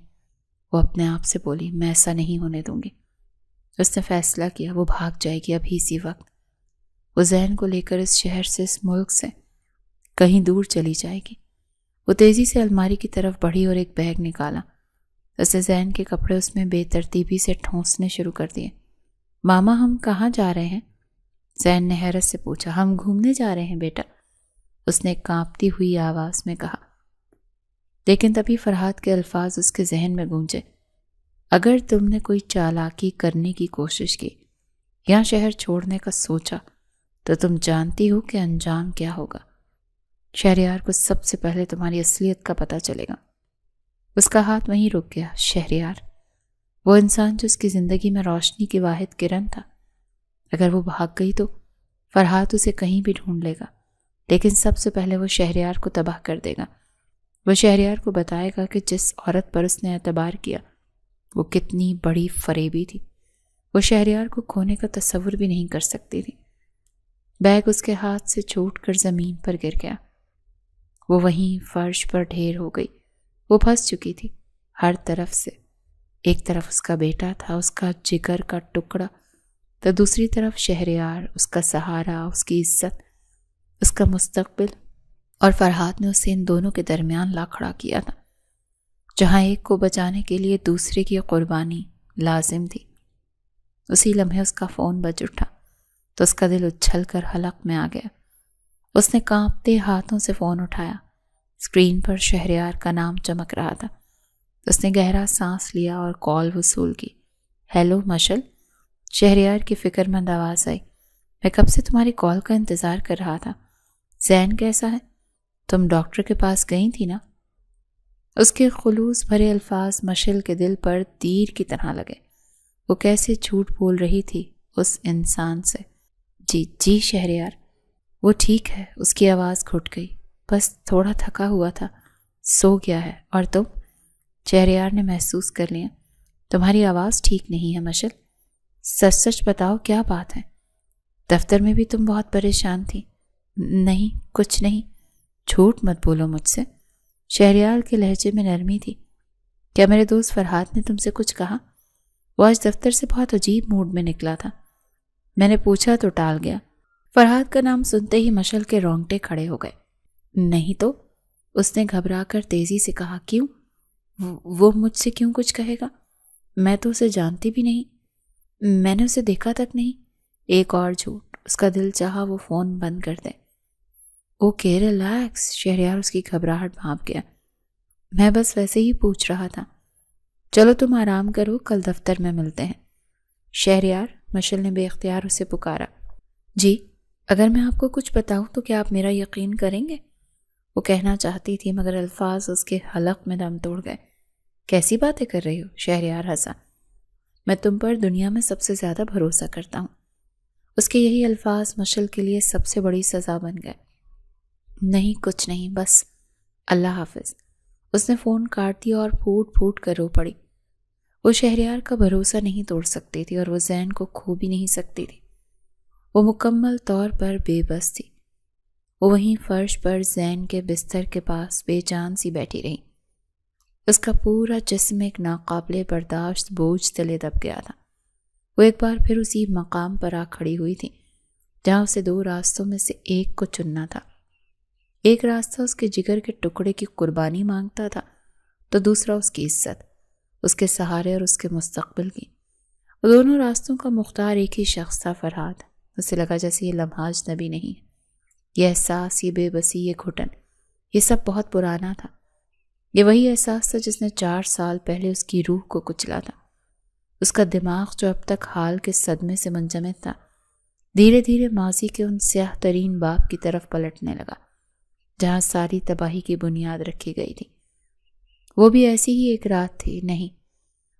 وہ اپنے آپ سے بولی، میں ایسا نہیں ہونے دوں گی۔ اس نے فیصلہ کیا، وہ بھاگ جائے گی ابھی اسی وقت۔ وہ زین کو لے کر اس شہر سے، اس ملک سے کہیں دور چلی جائے گی۔ وہ تیزی سے الماری کی طرف بڑھی اور ایک بیگ نکالا۔ اسے زین کے کپڑے اس میں بے ترتیبی سے ٹھونسنے شروع کر دیے۔ ماما ہم کہاں جا رہے ہیں؟ زین نے حیرت سے پوچھا۔ ہم گھومنے جا رہے ہیں بیٹا، اس نے کانپتی ہوئی آواز میں کہا۔ لیکن تبھی فرحات کے الفاظ اس کے ذہن میں گونجے۔ اگر تم نے کوئی چالاکی کرنے کی کوشش کی یا شہر چھوڑنے کا سوچا تو تم جانتی ہو کہ انجام کیا ہوگا۔ شہریار کو سب سے پہلے تمہاری اصلیت کا پتہ چلے گا۔ اس کا ہاتھ وہیں رک گیا۔ شہریار، وہ انسان جو اس کی زندگی میں روشنی کی واحد کرن تھا، اگر وہ بھاگ گئی تو فرحات اسے کہیں بھی ڈھونڈ لے گا، لیکن سب سے پہلے وہ شہریار کو تباہ کر دے گا۔ وہ شہریار کو بتائے گا کہ جس عورت پر اس نے اعتبار کیا وہ کتنی بڑی فریبی تھی۔ وہ شہریار کو کھونے کا تصور بھی نہیں کر سکتی تھی۔ بیگ اس کے ہاتھ سے چھوٹ کر زمین پر گر گیا۔ وہ وہیں فرش پر ڈھیر ہو گئی۔ وہ پھنس چکی تھی ہر طرف سے۔ ایک طرف اس کا بیٹا تھا، اس کا جگر کا ٹکڑا، تو دوسری طرف شہریار، اس کا سہارا، اس کی عزت، اس کا مستقبل، اور فرحات نے اسے ان دونوں کے درمیان لا کھڑا کیا تھا، جہاں ایک کو بچانے کے لیے دوسرے کی قربانی لازم تھی۔ اسی لمحے اس کا فون بج اٹھا تو اس کا دل اچھل کر حلق میں آ گیا۔ اس نے کانپتے ہاتھوں سے فون اٹھایا۔ اسکرین پر شہریار کا نام چمک رہا تھا۔ اس نے گہرا سانس لیا اور کال وصول کی۔ ہیلو مشل، شہریار کی فکر مند آواز آئی۔ میں کب سے تمہاری کال کا انتظار کر رہا تھا۔ زین کیسا ہے؟ تم ڈاکٹر کے پاس گئی تھی نا؟ اس کے خلوص بھرے الفاظ مشل کے دل پر تیر کی طرح لگے۔ وہ کیسے جھوٹ بول رہی تھی اس انسان سے۔ جی شہریار، وہ ٹھیک ہے۔ اس کی آواز گھٹ گئی۔ بس تھوڑا تھکا ہوا تھا، سو گیا ہے۔ اور تم؟ شہریار نے محسوس کر لیا۔ تمہاری آواز ٹھیک نہیں ہے مشل، سچ بتاؤ کیا بات ہے؟ دفتر میں بھی تم بہت پریشان تھی۔ نہیں، کچھ نہیں، جھوٹ مت بولو مجھ سے۔ شہریار کے لہجے میں نرمی تھی۔ کیا میرے دوست فرحات نے تم سے کچھ کہا؟ وہ آج دفتر سے بہت عجیب موڈ میں نکلا تھا۔ میں نے پوچھا تو ٹال گیا۔ فرحات کا نام سنتے ہی مشل کے رونگٹے کھڑے ہو گئے۔ نہیں تو؟ اس نے گھبرا کر تیزی سے کہا۔ کیوں؟ وہ مجھ سے کیوں کچھ کہے گا؟ میں تو اسے جانتی بھی نہیں، میں نے اسے دیکھا تک نہیں۔ ایک اور جھوٹ۔ اس کا دل چاہا وہ فون بند کر دے۔ اوکے ریلیکس، شہریار اس کی گھبراہٹ بھانپ گیا۔ میں بس ویسے ہی پوچھ رہا تھا۔ چلو تم آرام کرو، کل دفتر میں ملتے ہیں۔ شہریار، مشل نے بے اختیار اسے پکارا۔ جی، اگر میں آپ کو کچھ بتاؤں تو کیا آپ میرا یقین کریں گے؟ وہ کہنا چاہتی تھی مگر الفاظ اس کے حلق میں دم توڑ گئے۔ کیسی باتیں کر رہی ہو؟ شہریار ہنسا۔ میں تم پر دنیا میں سب سے زیادہ بھروسہ کرتا ہوں۔ اس کے یہی الفاظ مشل کے لیے سب سے بڑی سزا بن گئے۔ نہیں، کچھ نہیں، بس اللہ حافظ۔ اس نے فون کاٹ دیا اور پھوٹ پھوٹ کر رو پڑی۔ وہ شہریار کا بھروسہ نہیں توڑ سکتی تھی اور وہ زین کو کھو بھی نہیں سکتی تھی۔ وہ مکمل طور پر بے بس تھی۔ وہ وہیں فرش پر زین کے بستر کے پاس بے جان سی بیٹھی رہی۔ اس کا پورا جسم ایک ناقابل برداشت بوجھ تلے دب گیا تھا۔ وہ ایک بار پھر اسی مقام پر آ کھڑی ہوئی تھی جہاں اسے دو راستوں میں سے ایک کو چننا تھا۔ ایک راستہ اس کے جگر کے ٹکڑے کی قربانی مانگتا تھا تو دوسرا اس کی عزت، اس کے سہارے اور اس کے مستقبل کی۔ وہ دونوں راستوں کا مختار ایک ہی شخص تھا، فرحات۔ اسے لگا جیسے یہ لمحہ اجنبی نہیں ہے۔ یہ احساس، یہ بے بسی، یہ گھٹن، یہ سب بہت پرانا تھا۔ یہ وہی احساس تھا جس نے 4 سال پہلے اس کی روح کو کچلا تھا۔ اس کا دماغ جو اب تک حال کے صدمے سے منجمد تھا، دھیرے دھیرے ماضی کے ان سیاہ ترین باب کی طرف پلٹنے لگا جہاں ساری تباہی کی بنیاد رکھی گئی تھی۔ وہ بھی ایسی ہی ایک رات تھی۔ نہیں،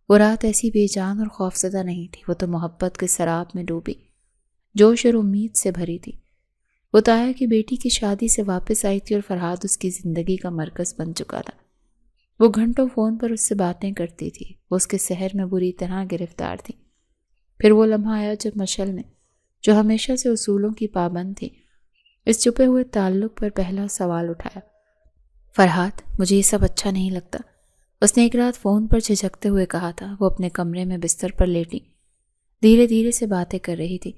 وہ رات ایسی بے جان اور خوفزدہ نہیں تھی۔ وہ تو محبت کے سراب میں ڈوبی، جوش اور امید سے بھری تھی۔ وہ تایا کی بیٹی کی شادی سے واپس آئی تھی اور فرحات اس کی زندگی کا مرکز بن چکا تھا۔ وہ گھنٹوں فون پر اس سے باتیں کرتی تھی۔ وہ اس کے سحر میں بری طرح گرفتار تھی۔ پھر وہ لمحہ آیا جب مشل نے، جو ہمیشہ سے اصولوں کی پابند تھی، اس چھپے ہوئے تعلق پر پہلا سوال اٹھایا۔ فرحات، مجھے یہ سب اچھا نہیں لگتا، اس نے ایک رات فون پر جھجکتے ہوئے کہا تھا۔ وہ اپنے کمرے میں بستر پر لیٹی دھیرے دھیرے سے باتیں کر رہی تھی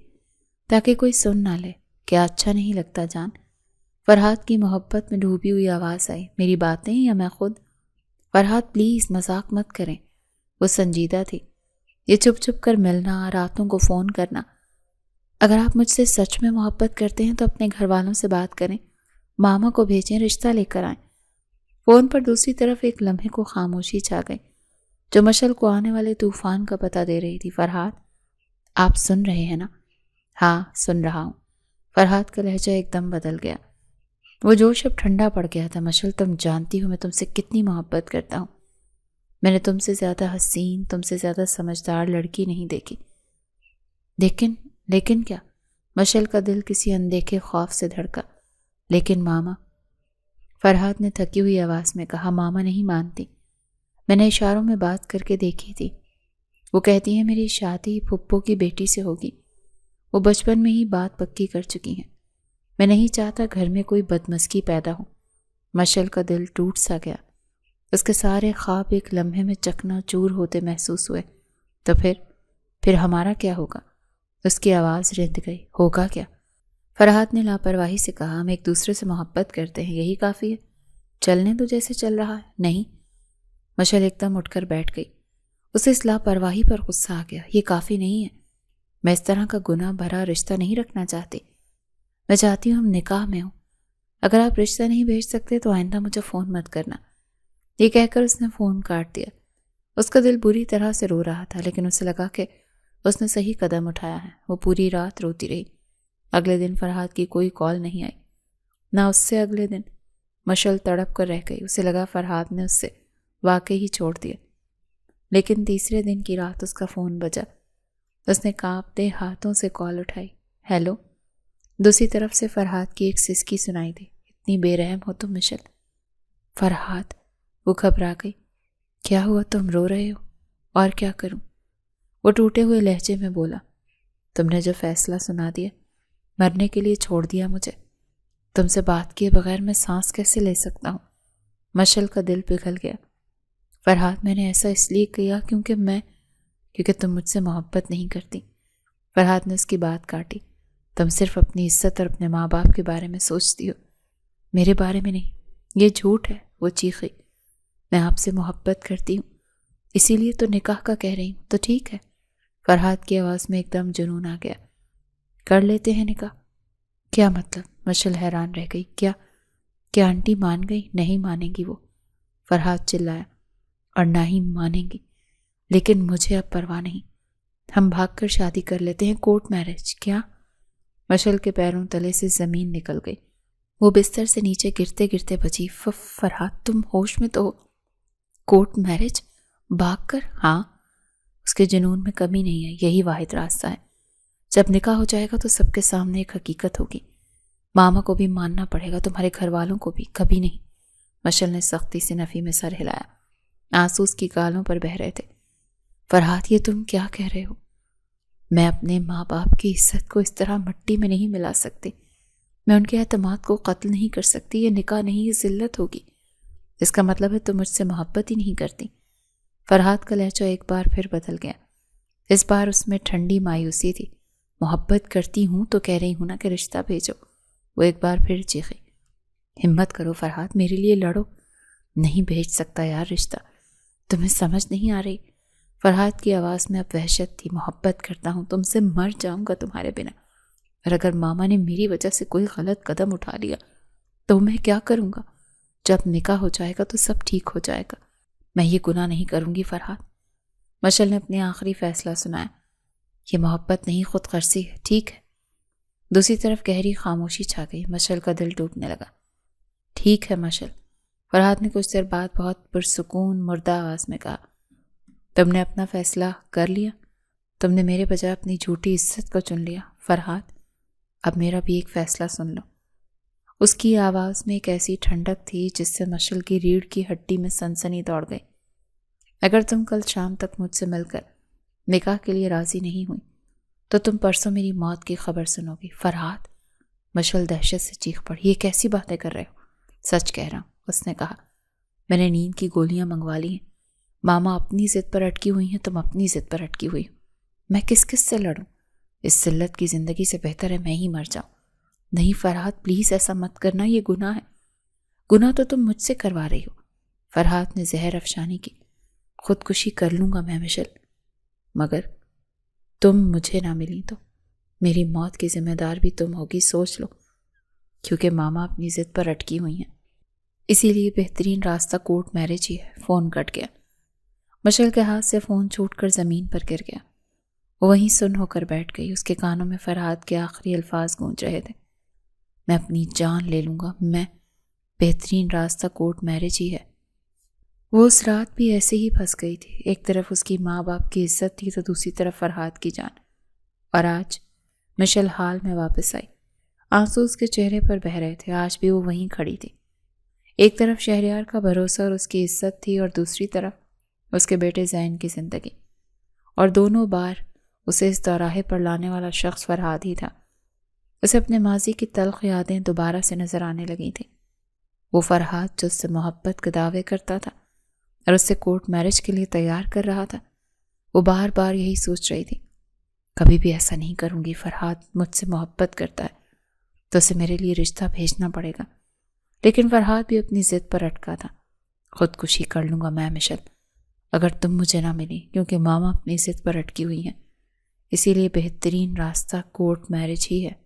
تاکہ کوئی سن نہ لے۔ کیا اچھا نہیں لگتا جان؟ فرحات کی محبت میں ڈوبی ہوئی آواز آئی، میری باتیں یا میں خود؟ فرحات پلیز مذاق مت کریں۔ وہ سنجیدہ تھی۔ یہ چھپ چھپ کر ملنا، راتوں کو فون کرنا۔ اگر آپ مجھ سے سچ میں محبت کرتے ہیں تو اپنے گھر والوں سے بات کریں، ماما کو بھیجیں، رشتہ لے کر آئیں۔ فون پر دوسری طرف ایک لمحے کو خاموشی چھا گئی جو مشل کو آنے والے طوفان کا پتہ دے رہی تھی۔ فرحات، آپ سن رہے ہیں نا؟ ہاں سن رہا ہوں۔ فرحات کا لہجہ ایک دم بدل گیا۔ وہ جوش اب ٹھنڈا پڑ گیا تھا۔ مشل، تم جانتی ہو میں تم سے کتنی محبت کرتا ہوں۔ میں نے تم سے زیادہ حسین، تم سے زیادہ سمجھدار لڑکی نہیں دیکھی۔ لیکن کیا؟ مشل کا دل کسی اندیکھے خوف سے دھڑکا۔ لیکن ماما، فرحات نے تھکی ہوئی آواز میں کہا، ماما نہیں مانتی۔ میں نے اشاروں میں بات کر کے دیکھی تھی۔ وہ کہتی ہیں میری شادی پھپھو کی بیٹی سے ہوگی۔ وہ بچپن میں ہی بات پکی کر چکی ہیں۔ میں نہیں چاہتا گھر میں کوئی بدمزگی پیدا ہو۔ مشل کا دل ٹوٹ سا گیا۔ اس کے سارے خواب ایک لمحے میں چکنا چور ہوتے محسوس ہوئے۔ تو پھر ہمارا کیا ہوگا؟ اس کی آواز رند گئی۔ ہوگا کیا؟ فرحات نے لاپرواہی سے کہا، ہم ایک دوسرے سے محبت کرتے ہیں، یہی کافی ہے۔ چلنے تو جیسے چل رہا ہے۔ نہیں۔ مشل ایک دم اٹھ کر بیٹھ گئی۔ اسے اس لاپرواہی پر غصہ آ گیا۔ یہ کافی نہیں ہے۔ میں اس طرح کا گناہ بھرا رشتہ نہیں رکھنا چاہتی۔ میں چاہتی ہوں ہم نکاح میں ہوں۔ اگر آپ رشتہ نہیں بھیج سکتے تو آئندہ مجھے فون مت کرنا۔ یہ کہہ کر اس نے فون کاٹ دیا۔ اس کا دل بری طرح سے رو رہا تھا، لیکن اسے لگا کہ اس نے صحیح قدم اٹھایا ہے۔ وہ پوری رات روتی رہی۔ اگلے دن فرحات کی کوئی کال نہیں آئی، نہ اس سے اگلے دن۔ مشل تڑپ کر رہ گئی۔ اسے لگا فرحات نے اس سے واقعی ہی چھوڑ دیا۔ لیکن تیسرے دن کی رات اس کا فون بجا۔ اس نے کانپتے ہاتھوں سے کال اٹھائی۔ ہیلو۔ دوسری طرف سے فرحات کی ایک سسکی سنائی دی، اتنی بے رحم ہو تم مشل۔ فرحات، وہ گھبرا گئی۔ کیا ہوا؟ تم رو رہے ہو؟ اور کیا کروں؟ وہ ٹوٹے ہوئے لہجے میں بولا، تم نے جو فیصلہ سنا دیا، مرنے کے لیے چھوڑ دیا مجھے۔ تم سے بات کیے بغیر میں سانس کیسے لے سکتا ہوں؟ مشل کا دل پگھل گیا۔ فرحات، میں نے ایسا اس لیے کیا کیونکہ تم مجھ سے محبت نہیں کرتی۔ فرحات نے اس کی بات کاٹی۔ تم صرف اپنی عزت اور اپنے ماں باپ کے بارے میں سوچتی ہو، میرے بارے میں نہیں۔ یہ جھوٹ ہے۔ وہ چیخی۔ میں آپ سے محبت کرتی ہوں، اسی لیے تو نکاح کا کہہ رہی ہوں۔ تو ٹھیک ہے۔ فرحات کی آواز میں ایک دم جنون آ گیا۔ کر لیتے ہیں نکاح؟ کیا مطلب؟ مشل حیران رہ گئی۔ کیا آنٹی مان گئی؟ نہیں مانیں گی وہ، فرحات چلایا، اور نہ ہی مانیں گی۔ لیکن مجھے اب پرواہ نہیں۔ ہم بھاگ کر شادی کر لیتے ہیں، کورٹ میرج۔ کیا؟ مشل کے پیروں تلے سے زمین نکل گئی۔ وہ بستر سے نیچے گرتے گرتے بچی، فرحات تم ہوش میں تو ہو؟ Court marriage? بھاگ کر؟ ہاں۔ اس کے جنون میں کمی نہیں ہے، یہی واحد راستہ ہے۔ جب نکاح ہو جائے گا تو سب کے سامنے ایک حقیقت ہوگی۔ ماما کو بھی ماننا پڑے گا، تمہارے گھر والوں کو بھی۔ کبھی نہیں۔ مشل نے سختی سے نفی میں سر ہلایا۔ آنسو اس کی گالوں پر بہہ رہے تھے۔ فرحات، یہ تم کیا کہہ رہے ہو؟ میں اپنے ماں باپ کی عزت کو اس طرح مٹی میں نہیں ملا سکتی۔ میں ان کے اعتماد کو قتل نہیں کر سکتی۔ یہ نکاح نہیں، یہ ذلت ہوگی۔ اس کا مطلب ہے تم مجھ سے محبت ہی نہیں کرتی۔ فرحات کا لہجہ ایک بار پھر بدل گیا۔ اس بار اس میں ٹھنڈی مایوسی تھی۔ محبت کرتی ہوں تو کہہ رہی ہوں نا کہ رشتہ بھیجو۔ وہ ایک بار پھر چیخی۔ ہمت کرو فرحات، میرے لیے لڑو۔ نہیں بھیج سکتا یار رشتہ، تمہیں سمجھ نہیں آ رہی۔ فرحات کی آواز میں اب وحشت تھی۔ محبت کرتا ہوں، تم سے مر جاؤں گا تمہارے بنا۔ اور اگر ماما نے میری وجہ سے کوئی غلط قدم اٹھا لیا تو میں کیا کروں گا؟ جب نکاح ہو جائے گا تو سب ٹھیک ہو جائے گا۔ میں یہ گناہ نہیں کروں گی فرحات۔ مشل نے اپنے آخری فیصلہ سنایا۔ یہ محبت نہیں، خود غرضی ہے، ٹھیک ہے؟ دوسری طرف گہری خاموشی چھا گئی۔ مشل کا دل ٹوٹنے لگا۔ ٹھیک ہے مشل، فرحات نے کچھ دیر بعد بہت پرسکون مردہ آواز میں کہا، تم نے اپنا فیصلہ کر لیا؟ تم نے میرے بجائے اپنی جھوٹی عزت کو چن لیا۔ فرحات، اب میرا بھی ایک فیصلہ سن لو۔ اس کی آواز میں ایک ایسی ٹھنڈک تھی جس سے مشل کی ریڑھ کی ہڈی میں سنسنی دوڑ گئی۔ اگر تم کل شام تک مجھ سے مل کر نکاح کے لیے راضی نہیں ہوئی تو تم پرسوں میری موت کی خبر سنو گی۔ فرحات، مشل دہشت سے چیخ پڑی، یہ کیسی باتیں کر رہے ہو؟ سچ کہہ رہا ہوں، اس نے کہا۔ میں نے نیند کی گولیاں منگوا لی ہیں۔ ماما اپنی ضد پر اٹکی ہوئی ہیں، تم اپنی ضد پر اٹکی ہوئی ہو۔ میں کس سے لڑوں؟ اس ذلت کی زندگی سے بہتر ہے میں ہی مر جاؤں۔ نہیں فرحات، پلیز ایسا مت کرنا، یہ گناہ ہے۔ گناہ تو تم مجھ سے کروا رہی ہو۔ فرحات نے زہر افشانی کی۔ خودکشی کر لوں گا میں مشل، مگر تم مجھے نہ ملی تو میری موت کی ذمہ دار بھی تم ہوگی، سوچ لو، کیونکہ ماما اپنی ضد پر اٹکی ہوئی ہیں۔ اسی لیے بہترین راستہ کورٹ میرج ہی ہے۔ فون کٹ گیا۔ مشل کے ہاتھ سے فون چھوٹ کر زمین پر گر گیا۔ وہ وہیں سن ہو کر بیٹھ گئی۔ اس کے کانوں میں فرحات کے آخری الفاظ گونج رہے تھے، میں اپنی جان لے لوں گا، میں بہترین راستہ کورٹ میرج ہی ہے۔ وہ اس رات بھی ایسے ہی پھنس گئی تھی۔ ایک طرف اس کی ماں باپ کی عزت تھی تو دوسری طرف فرحات کی جان۔ اور آج مشل حال میں واپس آئی۔ آنسو اس کے چہرے پر بہہ رہے تھے۔ آج بھی وہ وہیں کھڑی تھی۔ ایک طرف شہریار کا بھروسہ اور اس کی عزت تھی، اور دوسری طرف اس کے بیٹے زین کی زندگی، اور دونوں بار اسے اس دوراہے پر لانے والا شخص فرحات ہی تھا۔ اسے اپنے ماضی کی تلخ یادیں دوبارہ سے نظر آنے لگی تھیں۔ وہ فرحات جو اس سے محبت کے دعوے کرتا تھا اور اس سے کورٹ میرج کے لیے تیار کر رہا تھا، وہ بار بار یہی سوچ رہی تھی، کبھی بھی ایسا نہیں کروں گی۔ فرحات مجھ سے محبت کرتا ہے تو اسے میرے لیے رشتہ بھیجنا پڑے گا۔ لیکن فرحات بھی اپنی ضد پر اٹکا تھا۔ خودکشی کر لوں گا میں مشل، اگر تم مجھے نہ ملی، کیونکہ ماما اپنی ضد پر اٹکی ہوئی ہیں۔ اسی لیے بہترین راستہ کورٹ میرج ہی ہے۔